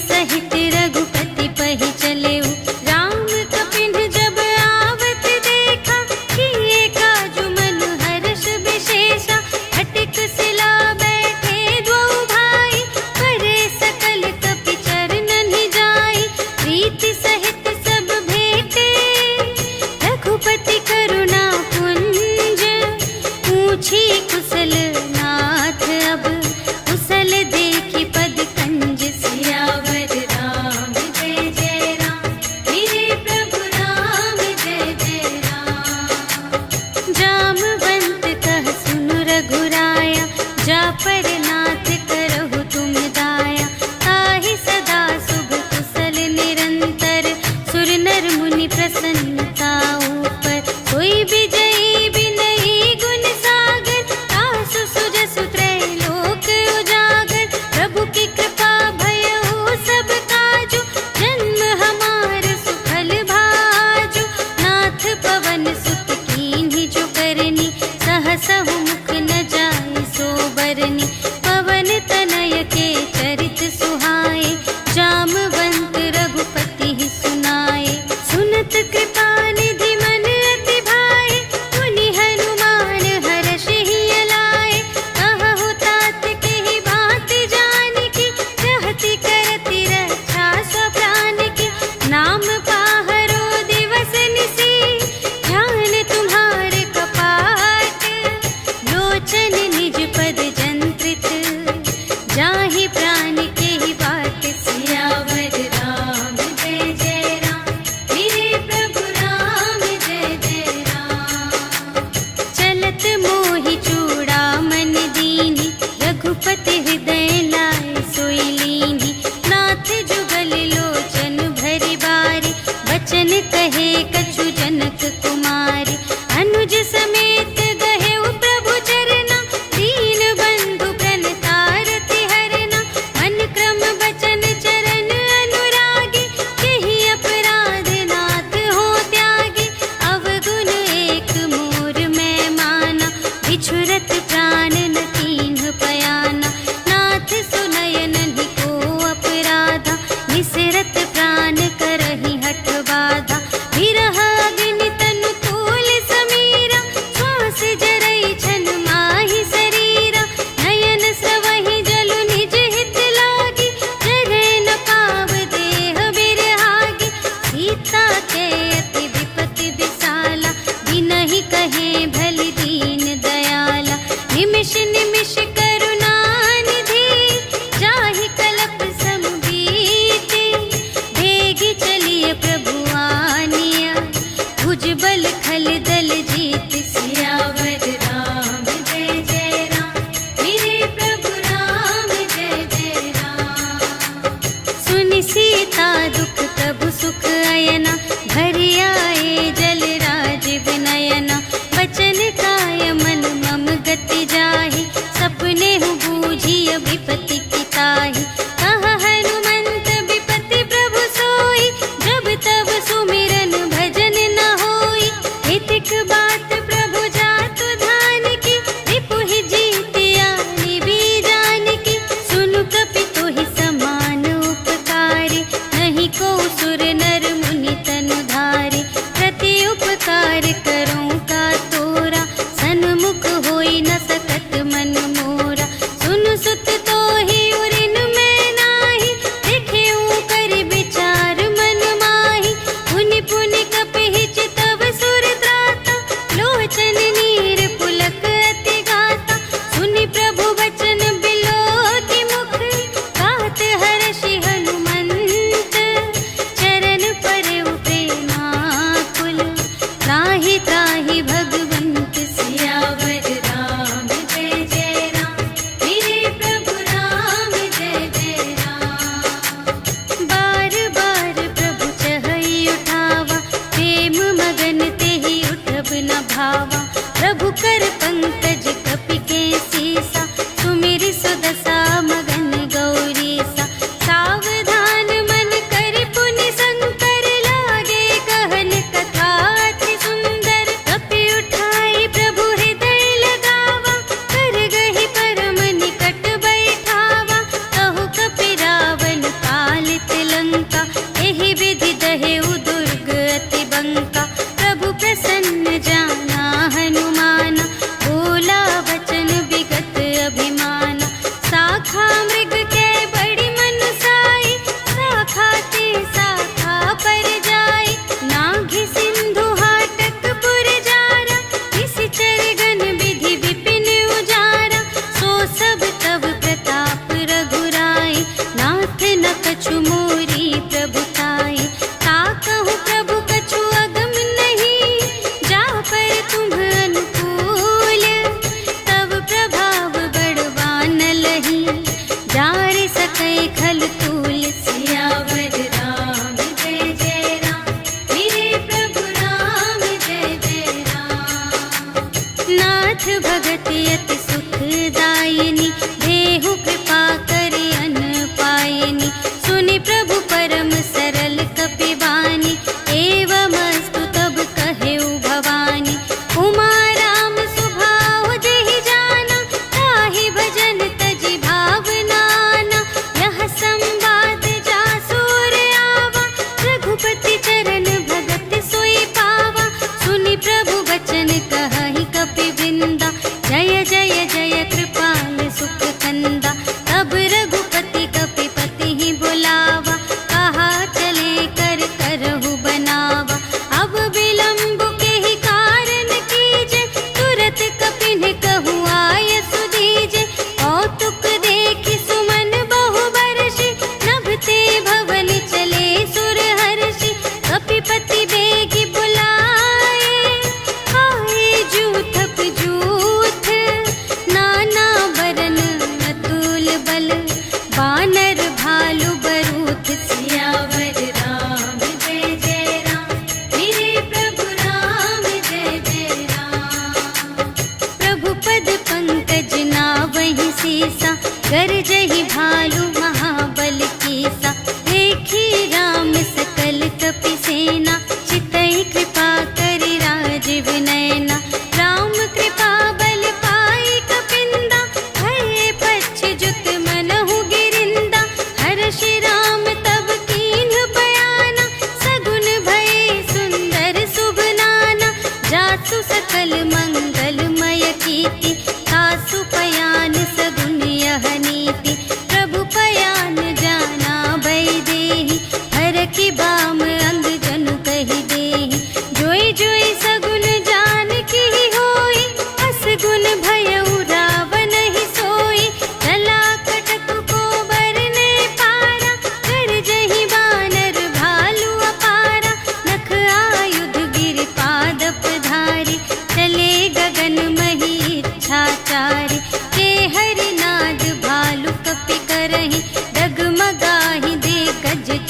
सुनि सीता दुख प्रभु सुख अयना, भरि आए जल राज विनयना। बचन काय मन मम गति जाहि, सपने हूँ बूझिय विपति की ताहि। कहा हनुमंत विपति प्रभु सोई, जब तब सुमिरन भजन न होई। हितिक बात प्रभु जातु धान की, रिपुहि जीतिया निबी जान की। सुनु कपि तुहि समान उपकारी, नहीं को सुर नर मुनि तन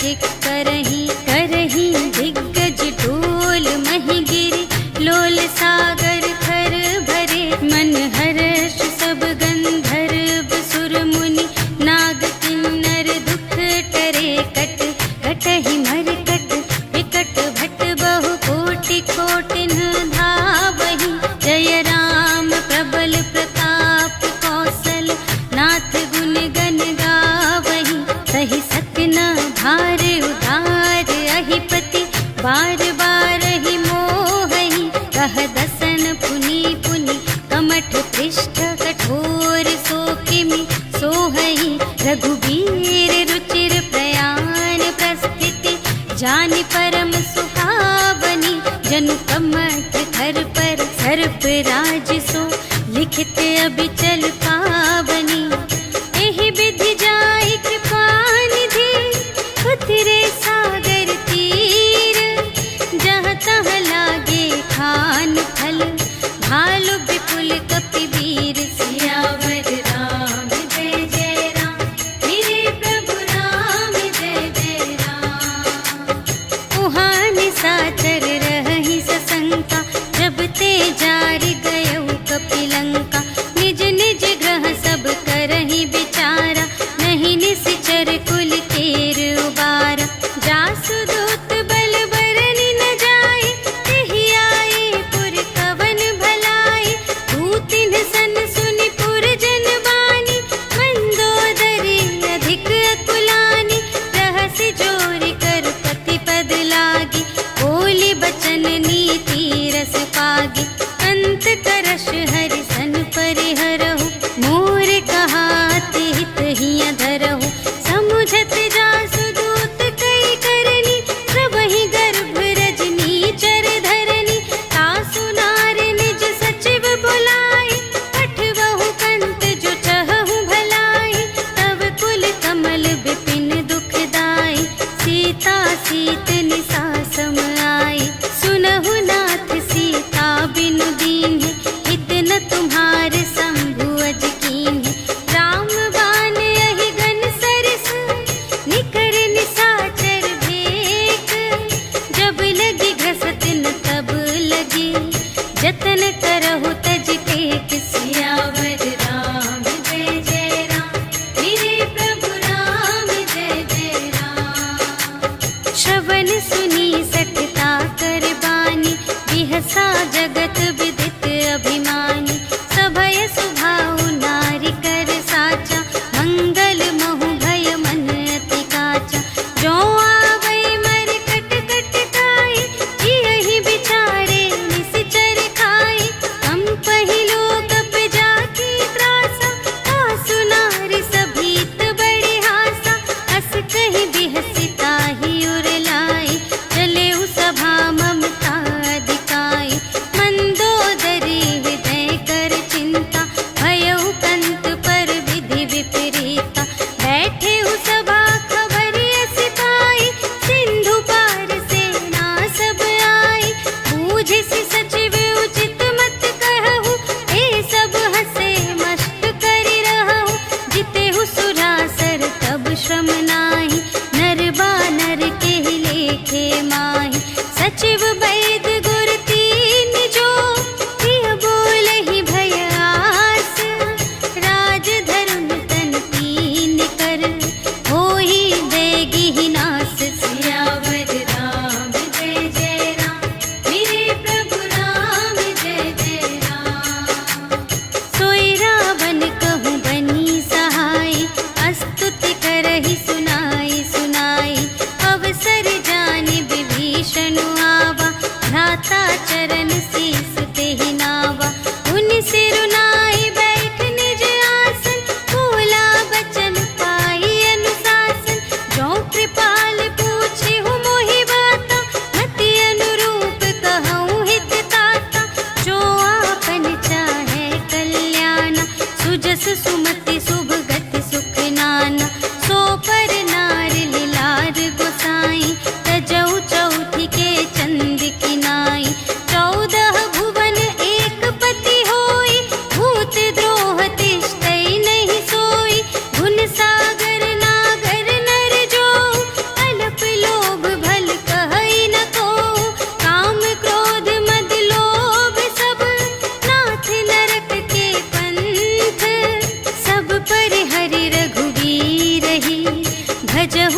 अधिक करही करही दिग्गज डोल मही गिरी लोल सागर खर भरे मन हर्ष सब गंधर्व सुर मुनि नाग किन्नर दुख टरे कट कटहि मर कट विकट भट बहु कोटि कोटिन धावहि जय राम प्रबल प्रताप कौशल नाथ गुण गण गावहि सहि सकना भार उधार अहिपति बार बार ही मोहहि कह दसन पुनि पुनि कमठ पृष्ठ कठोर सो किमि सोहहि रघुबीर रुचिर प्रयाण प्रस्थिति जानि परम सुहावनी जनु कमठ धर पर सर्प राज सो लिखित अबिचल पावनी एहि विधि जाहि कृपा निधि उतरे सागर तीर जहाँ तहाँ लागे खान फल भालु विपुल कपि वीर सियावर राम जय जय राम मेरे प्रभु राम जय जय राम उहाँ निशाचर रहहि सशंका जब ते जारि गयउ कपिलंका निज निज ग्रह सब करहि विचारा नहीं निश्चर कुल केर उबारा जासु दूत बल बरनि न जाए तेहि आए पुर कवन भलाई दूतिन सन सुनि पुर जन बानी मंदोदरी अधिक अकुलानी रहसि जोरि कर पति पद लागी बोली बचन नीति रस पागी अंत करश हरि सन परिहरहु मोर कहाति हित हिय धरहु समुझत जासु दूत कई करनी प्रभहि गर्भ रजनी चर धरनी तासु नार निज सचिव बुलाए पठवहु कंत जो चहहु भलाई तब कुल कमल विपिन दुखदाई सीता सीत निसा सम आई सुनहु नाथ सीता बिनु दीन्ह हित न तुम्हार शंभु अज कीन्ह राम बाण यही गन सरस निकर निशाचर भेक जब लगी घसत न तब लगी जतन करहु तज टेक सियावर राम जय जय राम मेरे प्रभु राम जय जय राम श्रवण सुनी सठता कर बानी बिहसा जगत विदित अभिमानी सभय सुभाउ नारी कर साचा मंगल महु भय मन अति काचा जो आवै मर कट कट खाई जियहि बिचारे निश्चर खाई हम पहिलो कप जाकी त्रासा तासु नारी सभीत बड़ी हासा हस कहि बिहसिता ही उर लाई चले उ सभा ममता दिखाई मंदोदरी हृदय कर चिंता भयउ कंत पर विधि विपरीता बैठे हु सभा खबर अस पाई सिंधु पार सेना सब आई बूझिसि सचिव उचित मत कहु ए सब हसे मस्त करि रहु जितेहु सुरासर तब श्रम नाही नर बानर केहि लेखे माहि सचिव वैद गुर तीन जो प्रिय बोलहि भय आस राज धरुन तन तीन कर होहि देगी नास सियावर राम जय जय राम मेरे प्रभु राम जय जय राम सोई रावण कहूँ बनी सहाय अस्तुति करहि सुनाई सुनाई अवसर जानि विभीषण आवा भ्राता चरण शीस तेहि नावा उनि सिरुनाई बैठ निज आसन बोला बचन पाई अनुशासन जो कृपा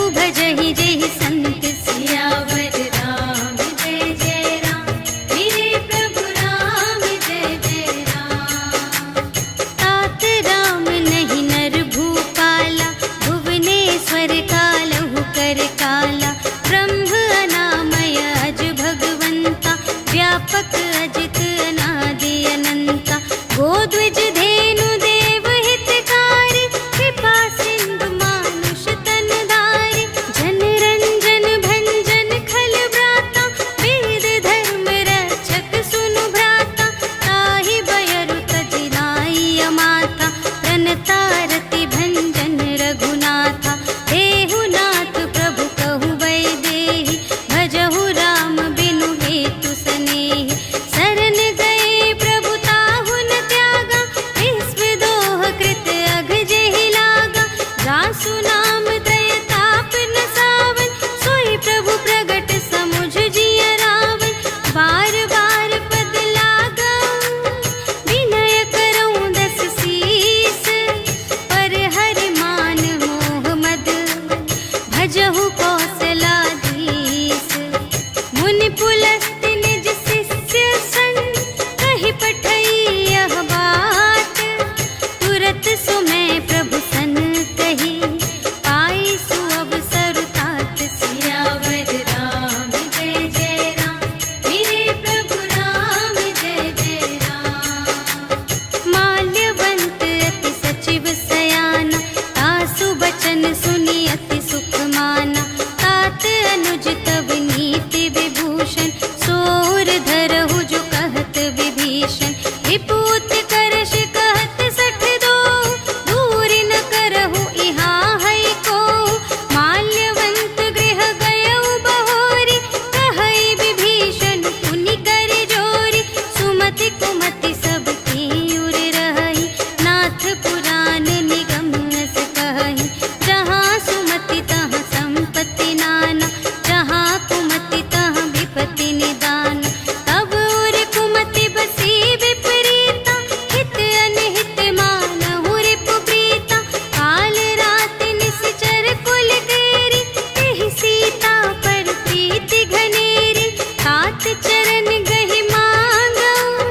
प्रभु भजहि जेहि संत सियावर राम जय जय राम मेरे प्रभु राम जय जय राम। तात राम नहीं नर भूपाला भुवनेश्वर कालहु कर काला ब्रह्म अनामय अज भगवंता व्यापक अजित अनादि अनंता गोद्विज धेनु देव हितकारी कृपा सिंधु मानुष तन धारी जन रंजन भंजन खल व्राता वेद धर्म रक्षक सुनु भ्राता ताहि बयरु तजि नाई माता प्रणतारति भंजन रघुनाथा देहुनाथ प्रभु कहु वैदेही भजहु राम बिनु हेतु सनेही शरण गए प्रभु ताहु न त्यागा विश्व दोह कृत अघ जेहि लागा रासु नाम त्रय ताप न सावन सोई प्रभु प्रगट समुझ जिय रावण बार बार पद लागा विनय करऊं दस सीस पर हरि मान मोह मद भजहु कौशलाधीश मुनि पुलस्त्य निज शिष्य सन कहि पठई यह बात तुरत सुमय प्रभु सन कही पाई सु अवसर तात सियावर राम जय जय राम मेरे प्रभु राम जय जय राम। माल्यवंत अति सचिव सयाना तासु बचन सुनि अति सुख माना तात अनुज तब नीति विभूषण सोर धरहु जो कहत विभीषण विपूत करश कहत सठ दो दूर न करहु इहाँ है को माल्यवंत गृह गयउ बहोरी कहई विभीषण पुनि कर जोरी सुमति कुमति सब की उर रही नाथ पुराण निगम अस कहई जहाँ सुमति तहाँ संपत्ति नाना जहाँ कुमति तहाँ विपत्ति निदान तब उर कुमति बसी विपरीता हित अनहित मानहु रिपु प्रीता काल रात निश्चर कुल केरी तेहि सीता पर प्रीति घनेरी तात चरण गहि मांगऊ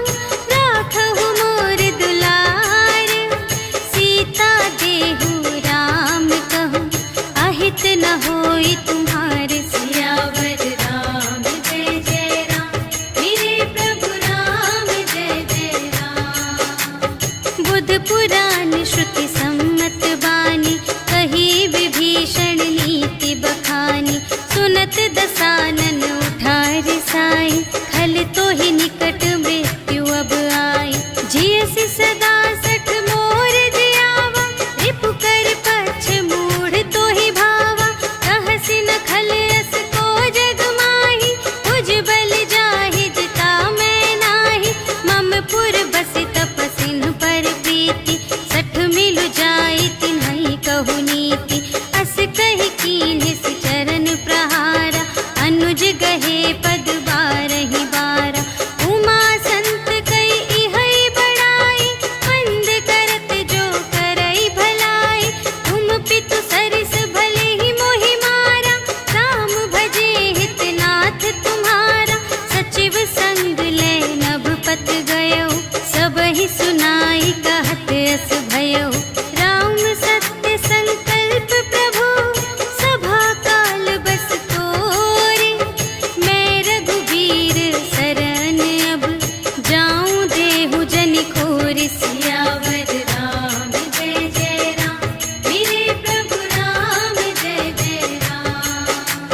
राखहु मोर दुलार सीता देहु राम कहूँ अहित न होई तुम्हारे सियावर राम जय जय राम मेरे प्रभु राम जय जय राम। बुध पुराण श्रुति सम्मत बानी कही विभीषण नीति बखानी सुनत दसानन उठार साई खल तो ही निकट मृत्यु अब आई जियसि सदा सठ मोर जियावा रिपु कर पक्ष मूढ़ तो ही भावा कहसि न खल अस को जग माही तुझ बल जाहि जिता मैं नाही मम पुर बसि तपसिन पर प्रीति सठ मिलु जाई तिन्हई कहु नीति अस कहि कीन्ह सि चरण प्रहारा अनुज गहे पद बारहि बारा उमा संत कई इहै बड़ाई मंद करत जो करई भलाई तुम पितु सरिस भले ही मोहि मारा राम भजे हितनाथ तुम्हारा सचिव संग ले नभ पत गयो सबहि सुनाई कहत अस भयो राम सत्य संकल्प प्रभु सभा काल बस तोरे मैं रघुबीर शरण अब जाऊं देहु जनि खोरि सियावर राम जय जय राम मेरे प्रभु राम जय जय राम।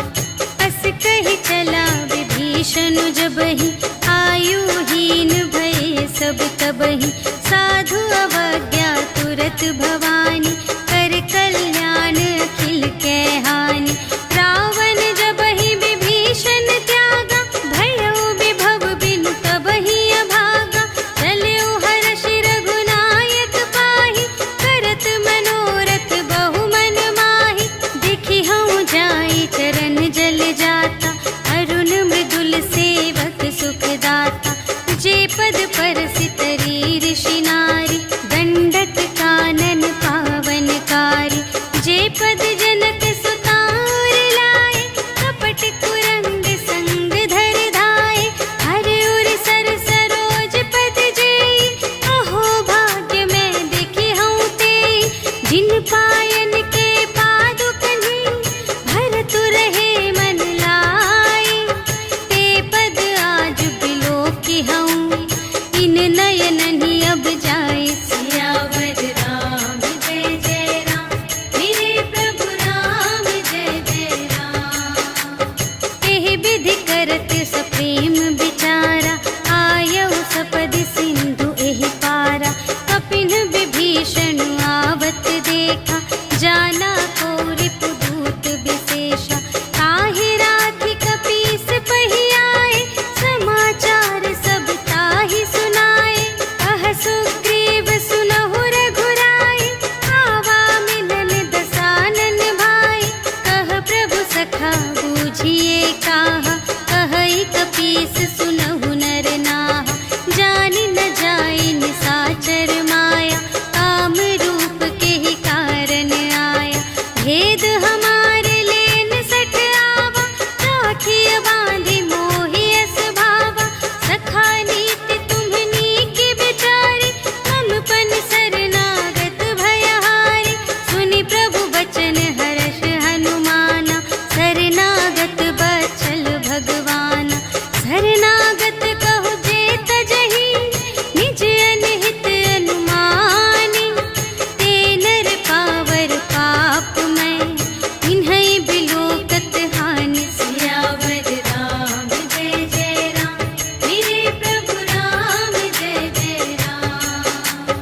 अस कहि चला विभीषण जबहि आयुहीन भये सब तबहि साधु अवज्ञा तुरत भवानी कर कल्याण अखिल कै हानि रावण जबहि विभीषण त्यागा भयो विभव बिनु तबहि अभागा चलऊ हर्षि रघुनायक पाहि करत मनोरथ बहु मन माहि देखि हऊँ जाई चरण जल जाता अरुण मृदुल सेवक सुखदाता जे पद परसि तरी ऋषि नारी दंडक कानन पावनकारी जे पद जनक सुता कथा बूझिए काहा, कहई कपीस सुनहु नर नाहा। जानि न जाई निसाचर माया, काम रूप के ही कारण आया। भेद हमारे लेन सठ आवा, राखिय बांधि मोहि अस भावा। सखा नीति तुम्हनी के बिचारी, ममपन शरणागत भयहारी। सुनि प्रभु बचन हर्ष हनुमाना, शरणागत बचल भगवाना। शरणागत कहु जे तजहि, निज अनहित अनुमानी। ते नर पावर पाप मैं, इन्है बिलोकत हानि। सियावर राम जय जय राम, मेरे प्रभु राम जय जय राम।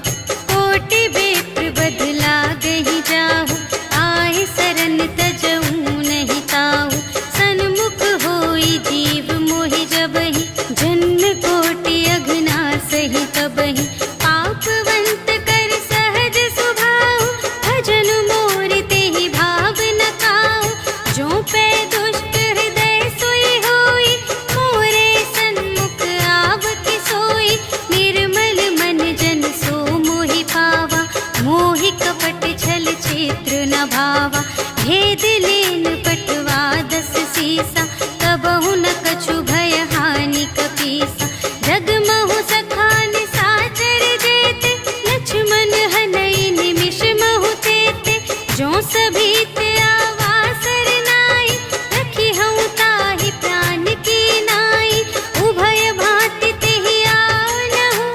कोटि बेत्र बदला गहि जाहु, आए सरन तजहु नहीं ताहु। सन्मुख होई जीव मोहि जबहि, जन्म कोटि अघनासहि तबहि। पापवंत कर सहज स्वभाव, भजन मोर तेहि भाव न काहु। जो पै दुष्ट हृदय सोई होई, मोरे सन्मुख आवति सोई। निर्मल मन जन सो मोहि पावा, मोहि कपट छल क्षेत्र न भावा। भेद लेन पटवा दस सीसा, कबहु न कछु भय हानि कपीसा। जगमहु सखा निसाचर जेते, लक्ष्मण हनई निमिष महु तेते। जो सभीत आवा सरनाई, रखिहउँ ताहि प्राण की नाई। उभय भांति तेहि आनहु,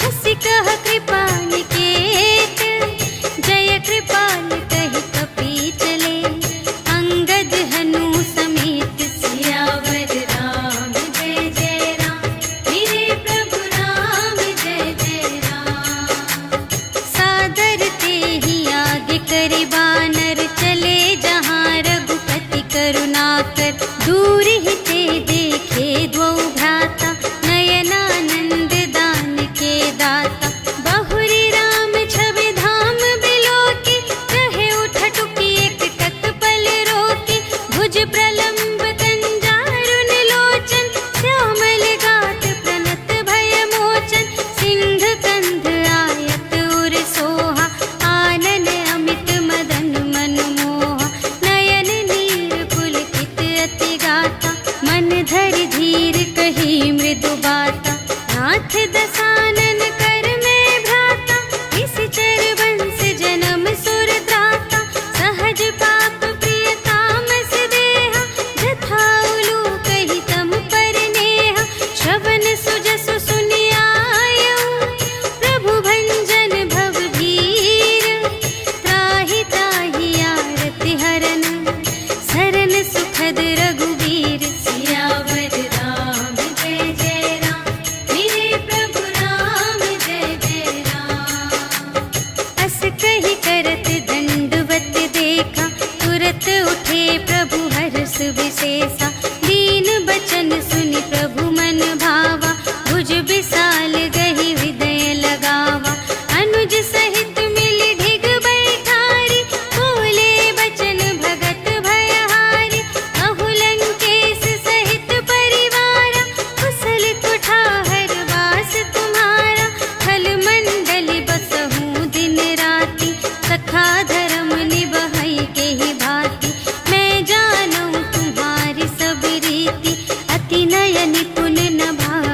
हँसि कह कृपा निकेत। जय कृपाल कहि कपी चले, अंगद हनु समेत। सियावर राम जय जय राम, मेरे प्रभु राम जय जय राम। सादर तेहि आगे करि बानर, चले जहाँ रघुपति करुणाकर। दूर ही ते देखे द्वौ भ्राता, नयनानंद दान के दाता। बहुरी राम छवि धाम बिलोकी, रहे उठटुकी एक तत्पल रोकी। भुज प्रलंब कंजारुन लोचन, श्यामल गात प्रणत भय मोचन। सिंह कंध आयत उर सोहा, आनन अमित मदन मन मोहा। नयन नीर पुलकित अति गाता, मन धरि धीर कही मृदु बाता। नाथ दसानन कर में भ्राता, निश्चर वंश जन्म सुर त्राता। सहज पाप प्रिय तामस देहा, जथा उलूक ही तम पर नेहा। श्रवण सुजसु सुनि आयऊ, प्रभु भंजन भव भीर। त्राहि ताहि आरति हरन, सरन सुखद रघुवीर। सियावर राम जय जय राम, मेरे प्रभु राम जय जय राम। अस कहि करत दंडवत देखा, तुरत उठे प्रभु हर्ष विशेषा। दीन बचन सुनि प्रभु मन भावा, भुज विशाल गहि हृदय लगावा। अनुज सहित मिलि ढिग बैठारी, बोले बचन भगत भयहारी। कहु लंकेश सहित परिवारा, कुशल कुठार वास तुम्हारा। खल मंडल बसहु दिन राति, सखा धर्म निबहै केहि भांति। मैं जानऊँ तुम्हारी सब रीति, अति नय निपुण न भाव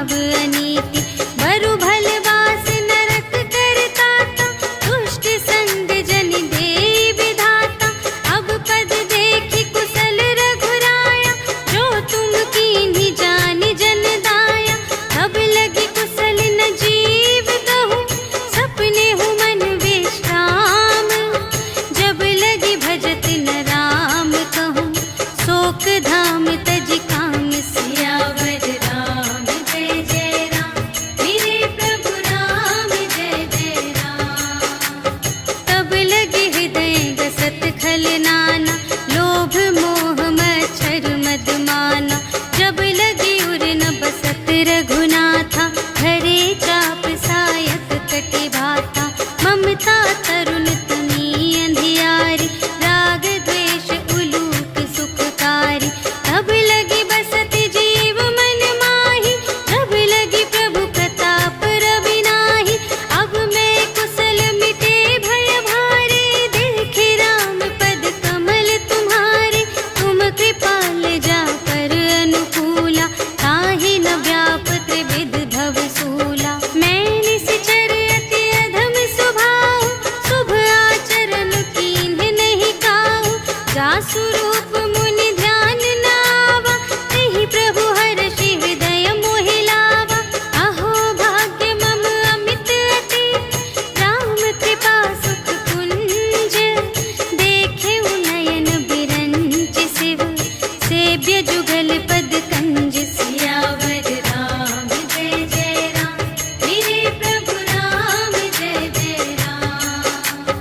रूप मुनि ध्यान नावा, तेहि प्रभु हर्षि हृदय मोहि लावा। अहो भाग्य मम अमित अति, राम कृपा सुख कुंज। देखेउ नयन बिरंच शिव, सेव्य जुगल पद कंज। सियावर राम जय जय राम, मेरे प्रभु राम जय जय राम।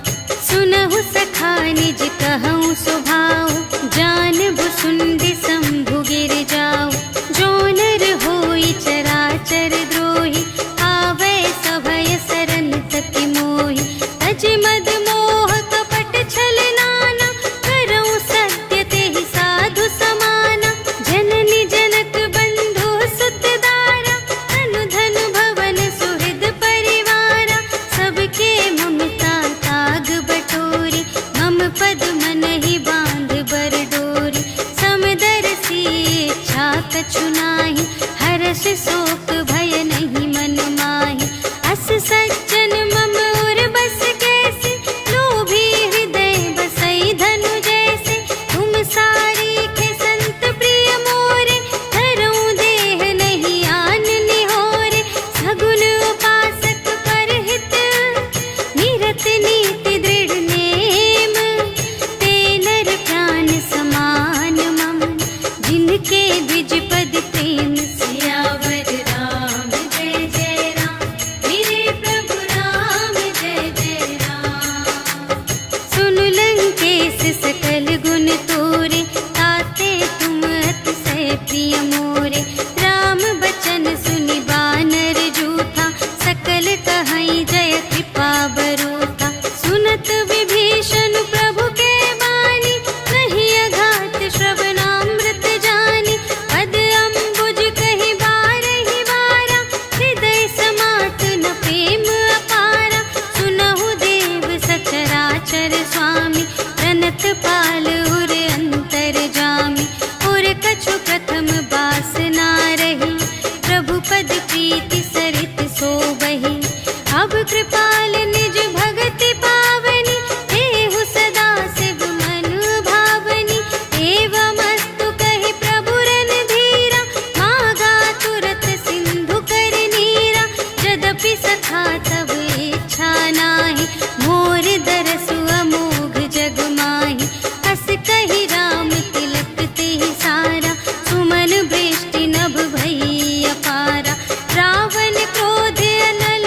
सुनहु सखा निज कहऊँ सुभाऊ, जानबु सुंदि शंभु गिर जाऊ। जो नर होई चराचर द्रोही, आवै सभय सरन तति मोहि। तज मद मोह कपट छल नाना, करऊँ सत्य तेहि साधु समाना। जननी जनक बंधु सुत दारा, तनु धन भवन सुहृद परिवारा। सबके ममता ताग बटोरी, मम पद मन ही बांध बर डोरी। समदर्शी इच्छा कछु नाहि, हर्ष शोक भय नहीं मन माहि। अस सज्जन मम उर बस कैसे, लोभी हृदय बसई धनु जैसे। तुम सारीखे संत प्रिय मोरे, धरऊँ देह नहीं आन निहोरे। सगुन उपासक परहित, निरत नीति दृढ़ नेम। ते नर प्राण समान मम, जिनके द्विज पद प्रेम। सियावर राम जय जय राम, मेरे प्रभु राम जय जय राम। सुन लंकेश सकल गुण तोरे, ताते तुम अतिशय प्रिय मोरे। राम बचन सुनि बानर जूथा, सकल कहई जय कृपा बरूथा। सुनत विभीषण प्रभु के बानी, नहीं अघात श्रवणामृत जानी। पद अम्बुज कहि बारहि बारा, हृदय समात न प्रेम अपारा। सुनहु देव सचराचर स्वामी, प्रणत पाल उर अंतर जामी। उर कछु प्रथम बासना रही, प्रभु पद प्रीति सरित सोबहि। अब कृपाल निज भगति पावनी, देहु सदा शिव मन भावनी। एवमस्तु कहि प्रभु रणधीरा, मागा तुरत सिंधु कर नीरा। यद्यपि सखा तब इच्छा नाही, मोर दरसु अमोघ जग माही। हस कहि राम तिलक तेहि सारा, सुमन वृष्टि नभ भई अपारा। रावण क्रोध अनल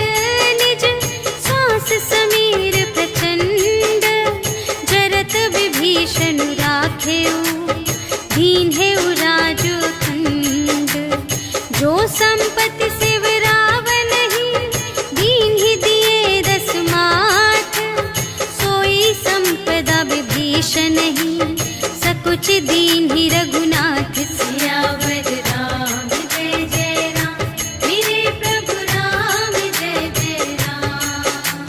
निज, श्वास समीर प्रचंड। जरत विभीषण राखेउ, दीन्हेउ राजु अखंड। जो संपत्ति शिव रावण ही, दीन्हि दिए दस माठ। सोई संपदा विभीषण ही, सकुच दीन्हि रघुनाथ। सियावर राम जय जय राम, मेरे प्रभु राम जय जय राम।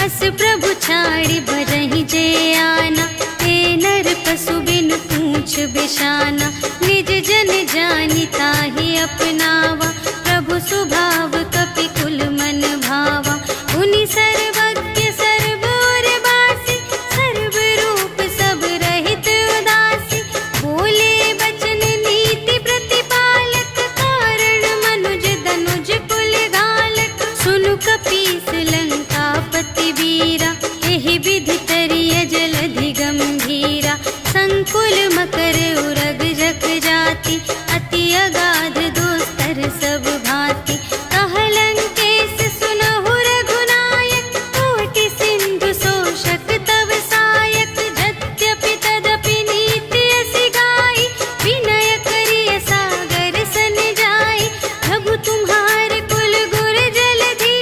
अस प्रभु छाड़ि बरहि जे आना, ते नर पशु बिन पूछ बिशाना। निज जन जानि ताहि अपनावा, प्रभु सुभाव कपि कुल मन भावा। उनि सर्वज्ञ सर्व और बासी, सर्व रूप सब रहित उदासी। बोले बचन नीति प्रतिपालक, कारण मनुज धनुज कुल घालक। सुनु कपीस लंकापति वीरा, एहि विधि तरिय जलधि गंभीरा। संकुल मकर उरग जख जाति, अति अगाध दोस्तर सब भांति। कह लंकेश सुनहु रघुनायक, कोटि सिंधु शोषक तव सायक। यद्यपि तदपि नीति असि गाई, विनय करिय सागर सन जाई। प्रभु तुम्हार कुल गुर जलधि,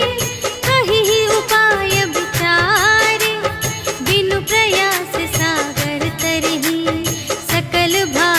कहिहि उपाय विचारे। बिनु प्रयास सागर तरहि, सकल भा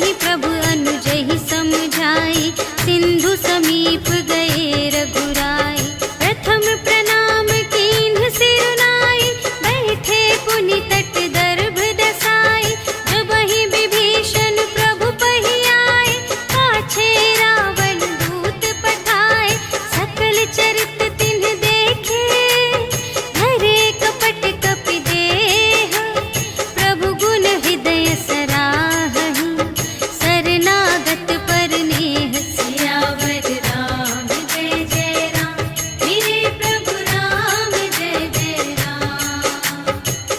कहीं प्रभु अनुज ही समझाई, सिंधु समीप गए रघुराई। प्रथम प्रणाम कीन्ह सिरुनाई, बैठे पुनि तट दर्भ दसाई। जब ही विभीषण प्रभु पहि आए, पाछे रावण दूत पठाए। सकल चरित तिन्ह देखे, धरे कपट कपि देह। प्रभु गुण हृदय सराहहि, शरणागत पर नेह। सियावर राम जय जय राम, मेरे प्रभु राम जय जय राम।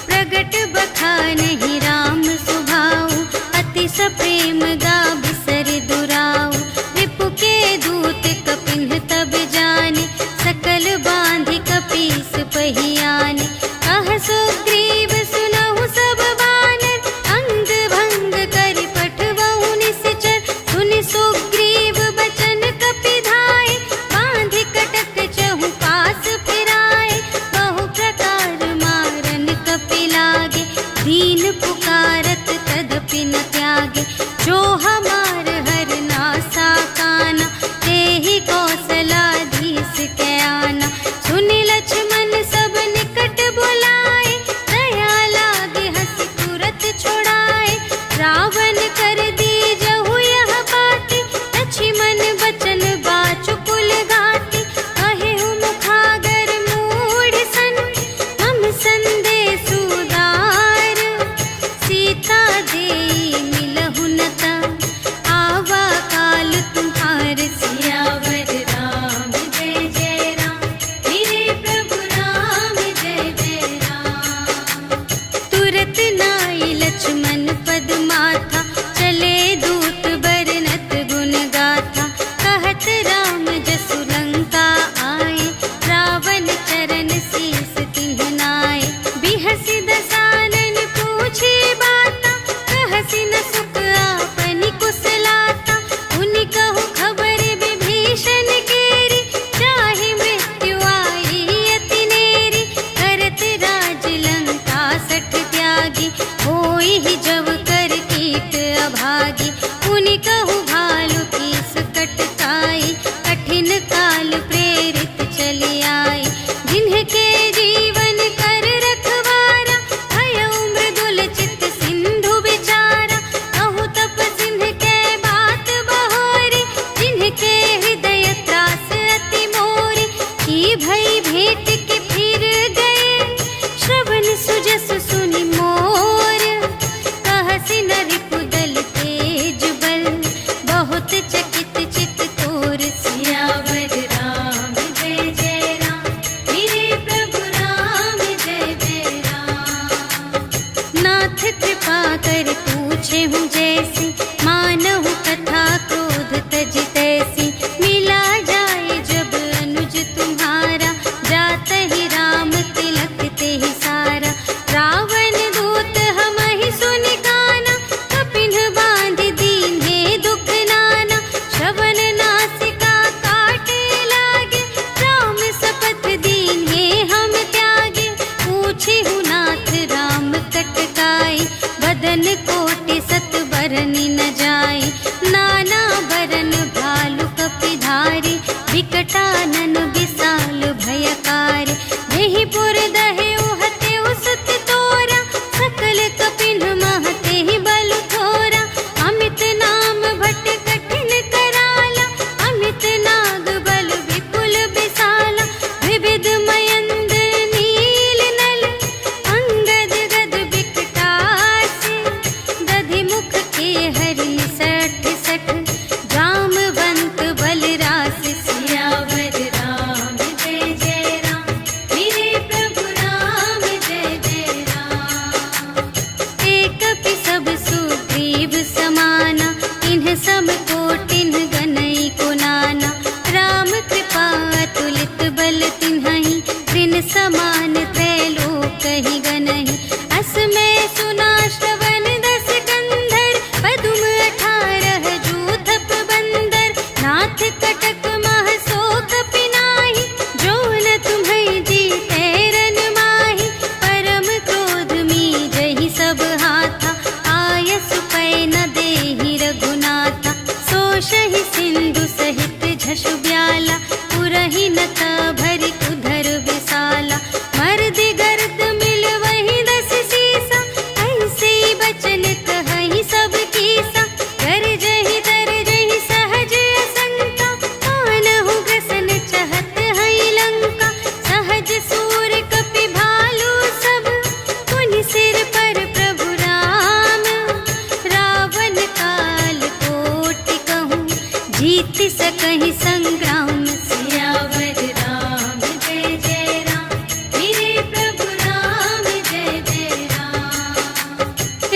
प्रगट बखानहि राम सुभाऊ, अति सप्रेम गा बिसर दुराऊ। रिपु के दूत कपिन्ह तब जाने, सकल बांधि कपीस पहियाने। कह सुग्रीव सुनहु सब बानर, अंग भंग करि पठवहु निश्चर। सुनि सुग्रीव बचन कपि धाय, बांधि कटक चहु पास फिराए। बहु प्रकार मारन कपि लागे, दीन पुकारत तदपि न त्यागे। जो हमार हरनासा काना, तेहि कौशलाधीश के आना। सुनि लक्ष्मण सब निकट बुलाए, दया लागे हँसि तुरत छुड़ाए। रावण कर दीजहु यह बात, लक्ष्मण बचन बाचु कुल घाति। कहेहु मुखागर मूढ़ सन, मम संदेश उदार। सीता देई मिलहु न ता, आवा काल तुम्हार। सियावर राम जय जय राम, मेरे प्रभु राम जय जय राम। तुरत नाई लक्ष्मण पद माथा, चले दूत बरनत गुण गाथा। कहत राम जसु लंका आए, रावण चरण शीस तिन्ह नाए। बिहसि दसानन पूछे बाता, कहसि न सुख आपनि कुशलाता। उनि कहु खबर विभीषण केरी, चाहे मृत्यु आई अति नेरी। करत राज लंका सठ त्यागी, होई ही जब कर कीट अभागी। उनि कहु भालु कीस कटकाई, कठिन काल प्रेरित चली आई। जिन्हके जीवन कर रखवारा, भयउ मृदुल चित्त सिंधु विचारा। कहु तप सिंह के बात बहोरी, जिन्हके हृदय त्रास अति मोरी। की भई भेंट के फिर गए, श्रवण सुजस सुनि मोर। कहसि न रिपु दल तेज बल, बहुत चकित चित तोर। सियावर राम जय जय राम, मेरे प्रभु राम जय जय राम। नाथ कृपा कर पूछे हूँ जैसी, मानहु कथा क्रोध तज तैसी। मिला जाए जब अनुज तुम्हारा, जात ही राम तिलक तेहि सारा। रावण दूत हमहि सुनि काना, कपिन्ह बांधि दीन्हे दुख नाना। श्रवण नासिका काटे लागे, राम शपथ दीन्हे हम त्यागे। पूछिहु नाथ राम कटकाई, बदन कोटि सत बरनि न जाई। नाना बरन भालु कपि धारी, विकटानन विशाल भयकारी। देहि पुर दहेउ हतेउ सुत तोरा, सकल कपिन्ह महतेहि बलु थोरा। अमित नाम भट कठिन कराला, अमित नाग बल विपुल विशाला। विविध मयंद्र नील नल, अंगद गद विकटासी। दधि मुख के हरि सठ सठ, जामवंत बलरासि। सियावर राम जीत सकहि संग्राम। सियावर राम जय जय राम, मेरे प्रभु राम जय जय राम।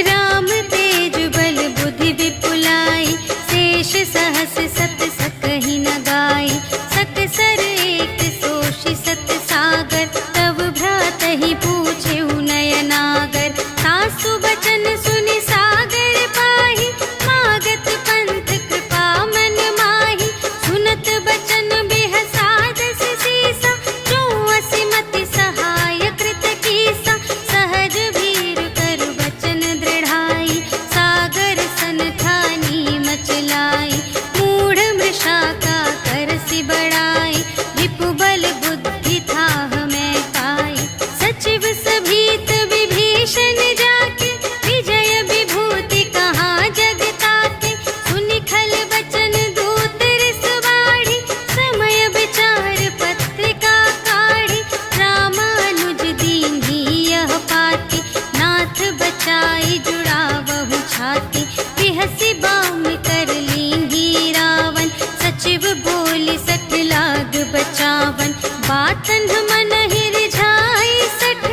राम तेज बल बुद्धि विपुलाई, शेष सहस सत सकहि न गाई। सकसर एक सोषि सत सागर, तब भ्रातहि पूछेउ नयनागर। सासु बचन सुनि सागर पाहि, मागत पंथ कृपा मन माहि। सुनत बचन बिहसादस सीसा, जो असिमति सहाय कृत कीसा। सहज भीर कर बचन दृढ़ाई, सागर सन ठानी मचलाई। मूढ़ मृषा का करसि बढ़ाई, रिपु बल बुद्धि थाह मैं पाई। सचिव सभीत विभीषण जाके, विजय विभूति कहाँ जग ताके। सुनि खल बचन दूत रिस बाढ़ी, समय विचार पत्रिका काढ़ी। रामानुज दीन्ही यह पाती, नाथ बचाई जुड़ावहु छाती। बिहसि बाम कर लीन्ही रावण, सचिव बोली सठ लाग बचावन। बातन मन रिझाई सठ,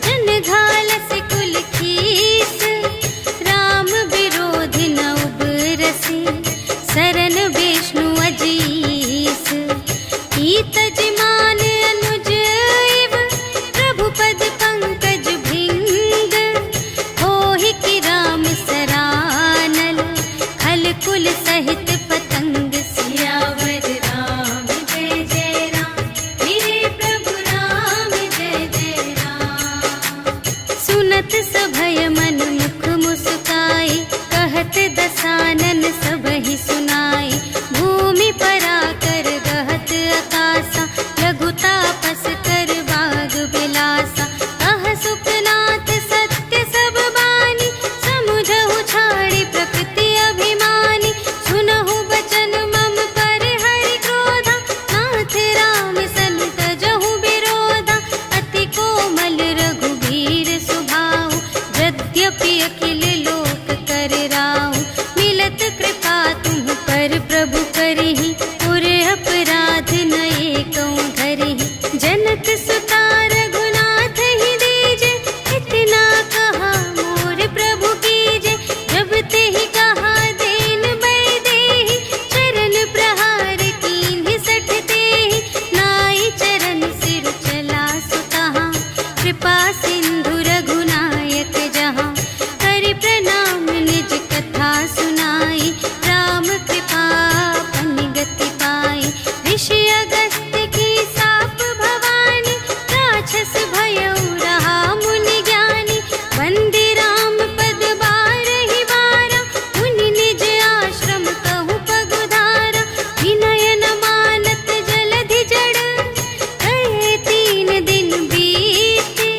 जन घालस कुल खीस। राम विरोधि न उबरसि, सरन विष्णु अजीस। ईतज मान अनुज इव, प्रभु पद पंकज भृंग। होहि कि राम सरानल, खल कुल सहित पतंग। सियावर राम जय जय राम, मेरे प्रभु राम जय जय राम। सुनत सभय मन मुख मुस्काई, कहत दसानन सबहि सुनाई। भूमि पराकर गहत आकासा, लघु तापस कर बाग बिलासा। कह सुखनाथ सत्य सब बानी, समुझहु छाड़ी प्रकृति अभिमानी। सुनहु बचन मम पर हरि क्रोधा, नाथ राम सन तजहु विरोधा। अति कोमल रघुबीर सुभाऊ, यद्यपि अखिल लोक कर राऊ। मिलत कृपा तुम पर प्रभु करहि, पुर अपराध न एकौ धरहि। जनक सुता रघुनाथ ही दीजे, इतना कहा मोर प्रभु कीजे। जब तेहि कहा देन बै देहि, चरण प्रहार कीन्हि सठ तेहि। नाई चरण सिर चला सुतहाँ, कृपा सिंधु रघुनायक जहाँ। हरि प्रणाम निज कथा सुनाई, राम कृपा पन गति पाई। ऋषि अगस्त्य की साप भवानी, राक्षस भयउ रहा मुनि ज्ञानी। वंदे राम पद बारहि बारा, मुनि निज आश्रम कहु पगुधारा। विनय न मानत जलधि जड़, कहे 3 दिन बीते।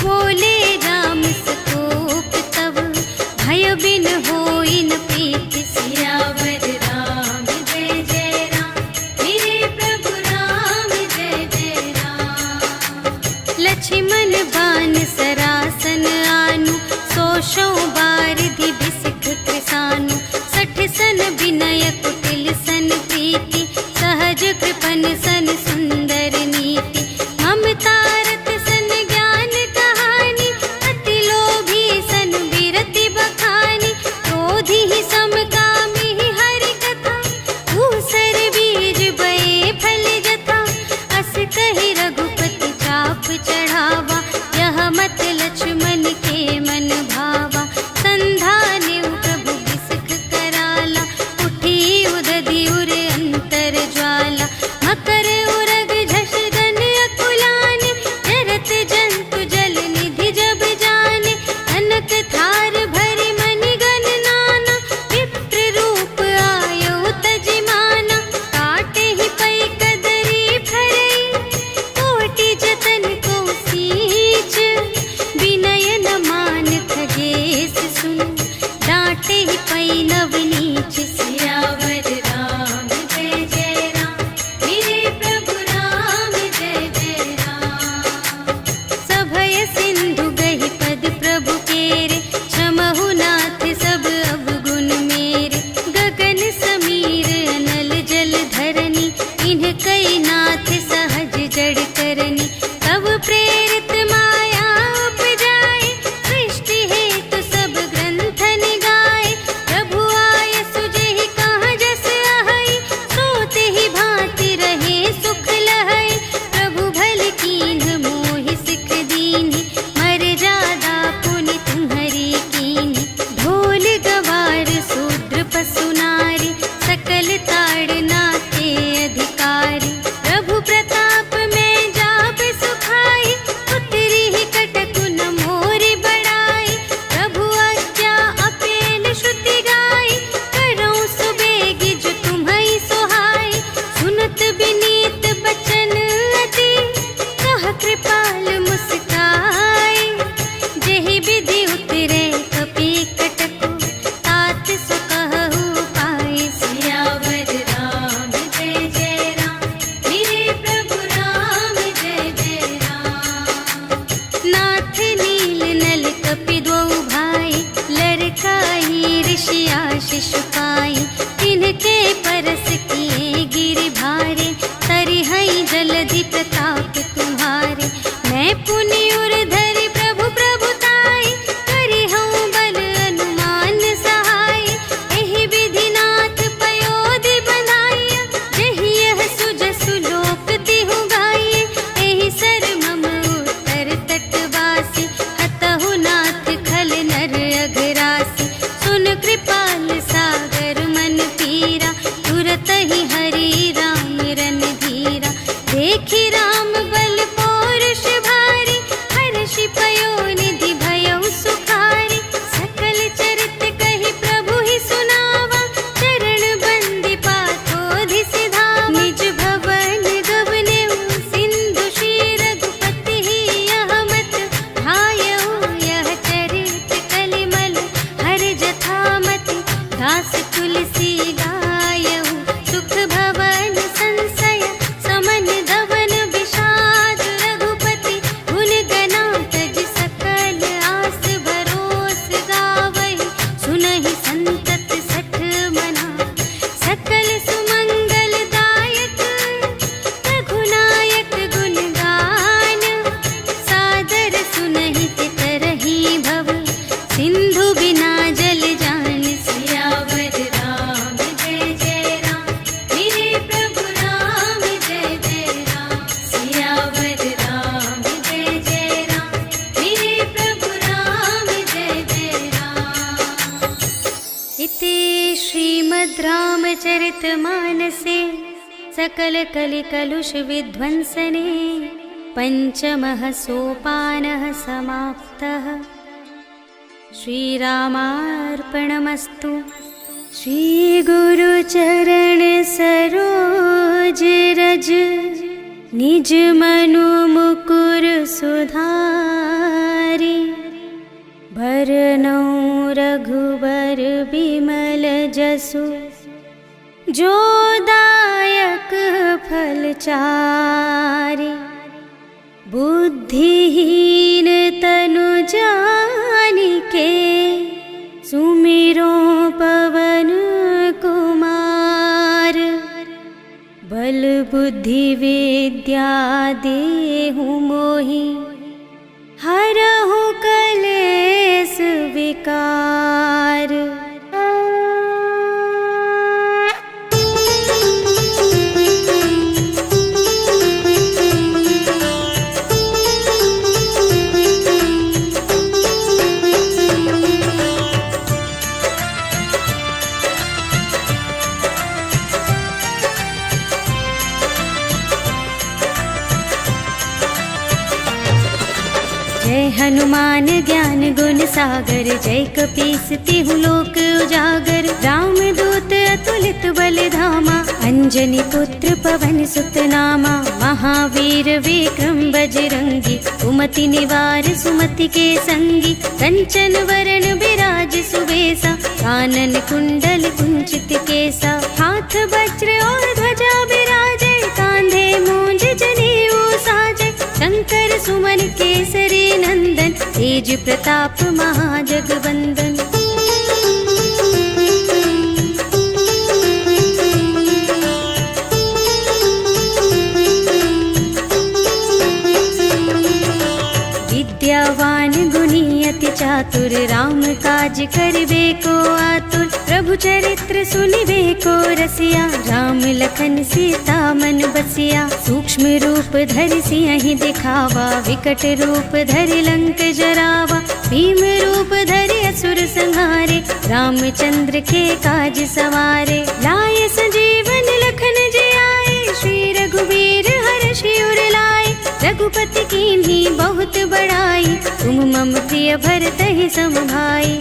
बोले राम सकोप तब, भय बिन होई न प्रीति। सियावर राम जय जय राम, मेरे प्रभु राम जय जय राम। लक्ष्मण बान सरासन आनु, सोषौ बारिधि बिसिख कृसानु। सठ सन विनय कुटिल सन प्रीति, सहज कृपन सन सुंदर नीति। ममता रत सन ज्ञान कहानी, अति लोभी सन बिरति बखानी। क्रोधी ही समकामी हरि कथा, दूसर बीज बये फल जथा। अस कहि रघुपति चाप चढ़ावा, यह मत लक्ष्मण के मन भावा। संधानेउ प्रभु बिसख कराला, उठी आई। तिनके परस किए गिरि भारे, तरिहई जलधि प्रताप तुम्हारे। मैं पुनि उर धरि प्रभु प्रभुताई, करिहऊँ बल अनुमान सहाय। एहि विधि नाथ पयोधि बनाइया, जेहि यह सुजसु लोक तिहु गाइए। एहि सर मम उत्तर तटवासी, हतहु नाथ खल नर अघरासी। सुन कृपाल सागर मन पीरा, तुरत ही हरि राम रन धीरा। देखि राम बल पौरुष भारी, हर्षि पयोनिधि भयउ सुखारी। सकल चरित कहि प्रभु ही सुनावा, चरण बंदी पाथोधि सिधावा। निज भवन गवनेउ सिंधु श्री रघुपति ही, यह मत भायउ यह चरित कलिमल हर जथामति। दास तुलसी गायउ सुख भवन संशय, समन धवन विषाद रघुपति। गुण गना तज सकल आस भरोस गावहि, सुनहि संतत सठ मना। सकल सुमंगल दायक रघुनायक गुण गान, सादर सुनहि तरहि भव सिंधु बिना जल जान। सियावर राम जय जय राम, मेरे प्रभु राम जय जय राम। सियावर राम जय जय राम, मेरे प्रभु राम जय जय राम। इति श्रीमद् रामचरितमानसे सकल कलि कलुष विध्वंसने, पंचमः सोपानः समाप्तः। श्रीरामार्पणमस्तु। श्री गुरु चरण सरोज रज, निज मनु मुकुर सुधारि। भरनौ रघुबर बिमल जसु, जो दायक फल चारि। बुद्धिहीन तनु जानिके, सुमिरो पवन कुमार। बल बुद्धि विद्या देहु मोहि, हरहु कलेस विकार। जय हनुमान ज्ञान गुण सागर, जय कपीस तिहु लोक उजागर। राम दूत अतुलित बल धामा, अंजनी पुत्र पवन सुत नामा। महावीर विक्रम बजरंगी, कुमति निवार सुमति के संगी। कंचन वरण विराज सुबेसा, कानन कुंडल कुंचित केसा। हाथ वज्र और ध्वजा विराजे, कांधे मूंज जनेऊ साजे। शंकर सुमन केसरी नंदन, तेज प्रताप महाजगवंदन। विद्यावान गुणी अति चातुर, राम काज करिबे को आतुर। प्रभु चरित्र सुनिबे को रसिया, राम लखन सीता मन बसिया। सूक्ष्म रूप धरि सियहि दिखावा, विकट रूप धरि लंक जरावा। भीम रूप धरि असुर संहारे, रामचंद्र के काज सवारे। लाए संजीवन लखन जियाए, श्री रघुवीर हर्षि उर लाए। रघुपति कीन्ही बहुत बड़ाई, तुम मम प्रिय भरतहि सम भाई।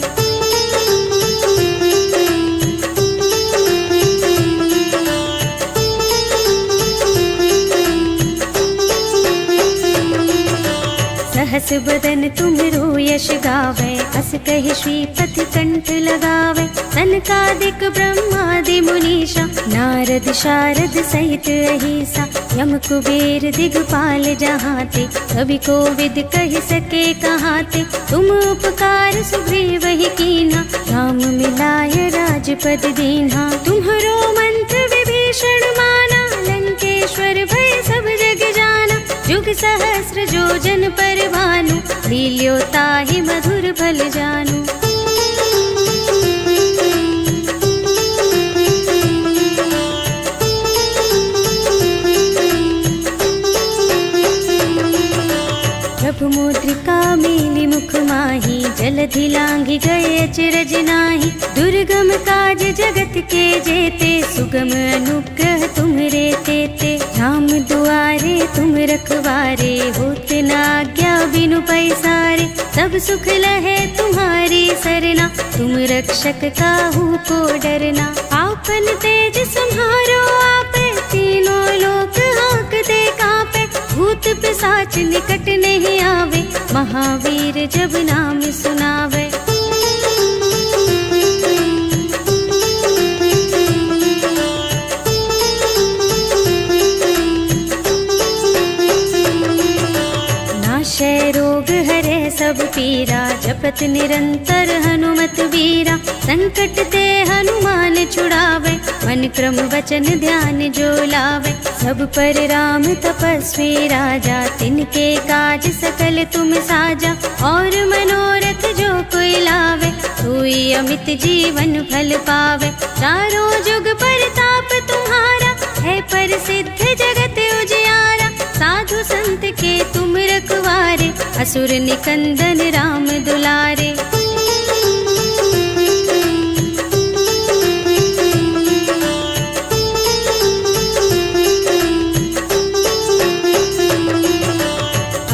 सहस बदन तुमरो यश गावे, अस कहि श्रीपति कंठ लगावे। सनकादिक ब्रह्मादि मुनीषा, नारद नारद शारद सहित अहिसा, यम कुबेर दिगपाल जहाते, कवि कोविद कह सके कहाते। तुम उपकार सुग्रीव ही कीन्हा, राम मिलाय राजपद दीन्हा। तुम्हरो मंत्र विभीषण माना, लंकेश्वर भय सब जग जाना। जुग सहस्र जो जन पर भानु, लील्यो ताहि मधुर फल जानू। प्रभु मुद्रिका मेली मुख माही, जलधि लांघि गए अचरज नाही। दुर्गम काज जगत के जेते, सुगम अनुग्रह तुम्हरे तेते। राम दुआरे तुम रखवारे, होत न आज्ञा बिनु पैसारे। सब सुख लहे तुम्हारी सरना, तुम रक्षक काहू को डरना। आपन तेज सम्हारो आपे, तीनों लोक हांकते कांपे। भूत पिशाच निकट नहीं आवे, महावीर जब नाम सुनावे। नाशय रोग हरे सब पीरा, जपत निरंतर हनुमत वीरा। संकट ते हनुमान छुड़ावे, मन क्रम वचन ध्यान जो लावे। सब पर राम तपस्वी राजा, तिनके काज सकल तुम साजा। और मनोरथ जो कोई लावे, सोई अमित जीवन फल पावे। चारों जुग परताप तुम्हारा, है प्रसिद्ध जगत उजियारा। साधु संत के तुम रखवारे, असुर निकंदन राम दुलारे।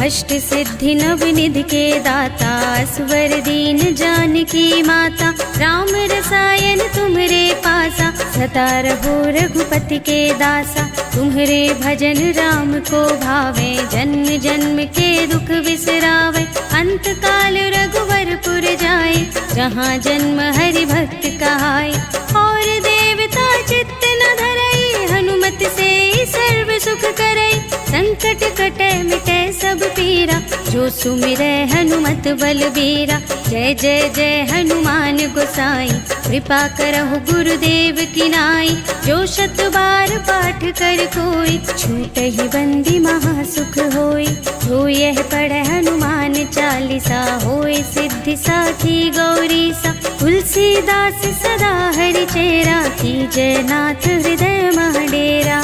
अष्ट सिद्धि नव निधि के दाता, असवर दीन जानकी माता। राम रसायन तुम्हरे पासा, सदा रहो रघुपति के दासा। तुम्हरे भजन राम को भावे, जन्म जन्म के दुख बिसरावे। अंत काल रघुवरपुर जाए, जहाँ जन्म हरि भक्त कहाए। और देवता चित्त न धरई, हनुमत से सर्व सुख करई। संकट कटे मिटे सब पीरा, जो सुमिरै हनुमत बलबीरा। जय जय जय हनुमान गोसाई, कृपा करहु गुरुदेव की नाई। जो शत बार पाठ कर कोई, छूटहि बंदी महासुख होई। जो यह पढ़े हनुमान चालीसा, होय सिद्धि साखी गौरीसा। तुलसीदास सदा हरि चेरा, कीजय नाथ हृदय मह डेरा।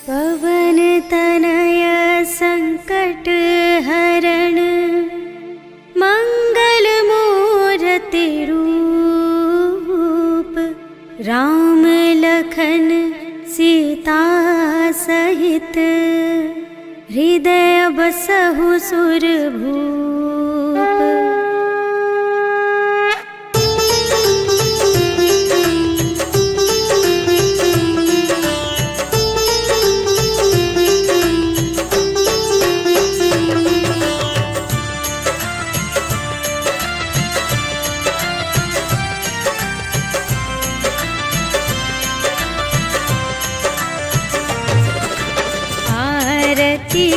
पवन तनय संकट हरण, मंगल मूरति रूप। राम लखन सीता सहित, हृदय बसहु सुरभूप।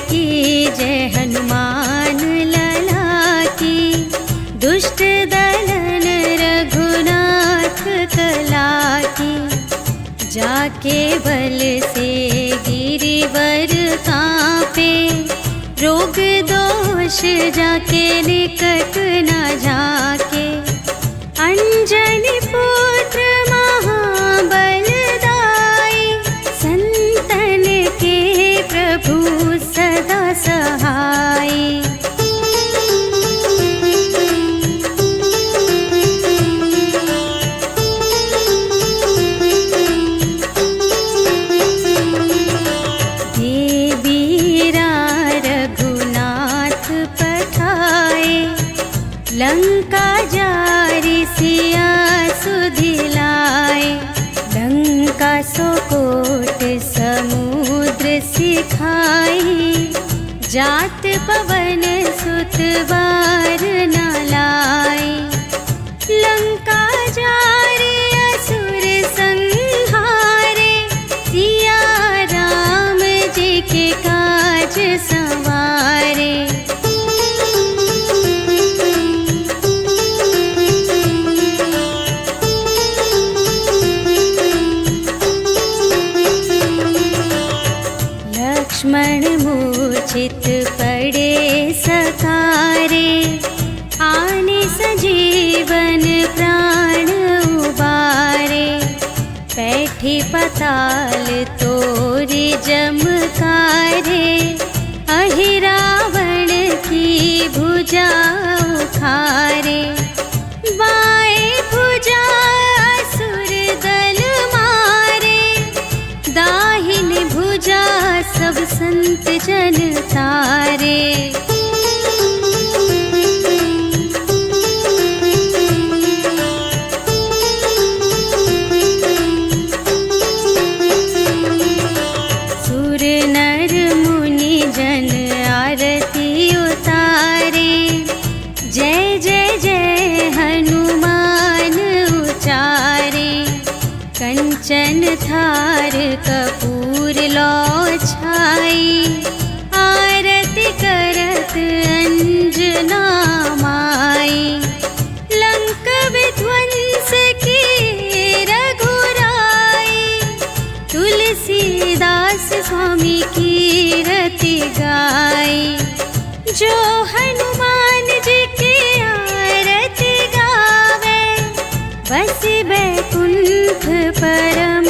की जय हनुमान लला की, दुष्ट दलन रघुनाथ कला की। जाके बल से गिरिवर कांपे, रोग दोष जाके निकट न झाके। अंजनी पुत्र महाबल दाई, संतन के प्रभु सदा सहाय। देवीरा रघुनाथ पठाए, लंका जारि सिया सुधिलाए। लंका सोकोट समुद्र सिखाई, जात पवन सुत बार न लाई। लंका जारि असुर संहारे, बैठी पताल तोरी जमकारे, अहि रावण की भुजा उखारे। बाएं भुजा असुर दल मारे, दाहिनी भुजा सब संत जन तारे। सुर नर मुनि जन आरती उतारे, जय जय जय हनुमान उचारे। कंचन थार कपूर लो छाई, आरती करत अंजना माई। लंक विध्वंस की रघुराई, तुलसीदास स्वामी की रति गाई। जो हनुमान जी की आरती गावे, बस बैकुंठ परम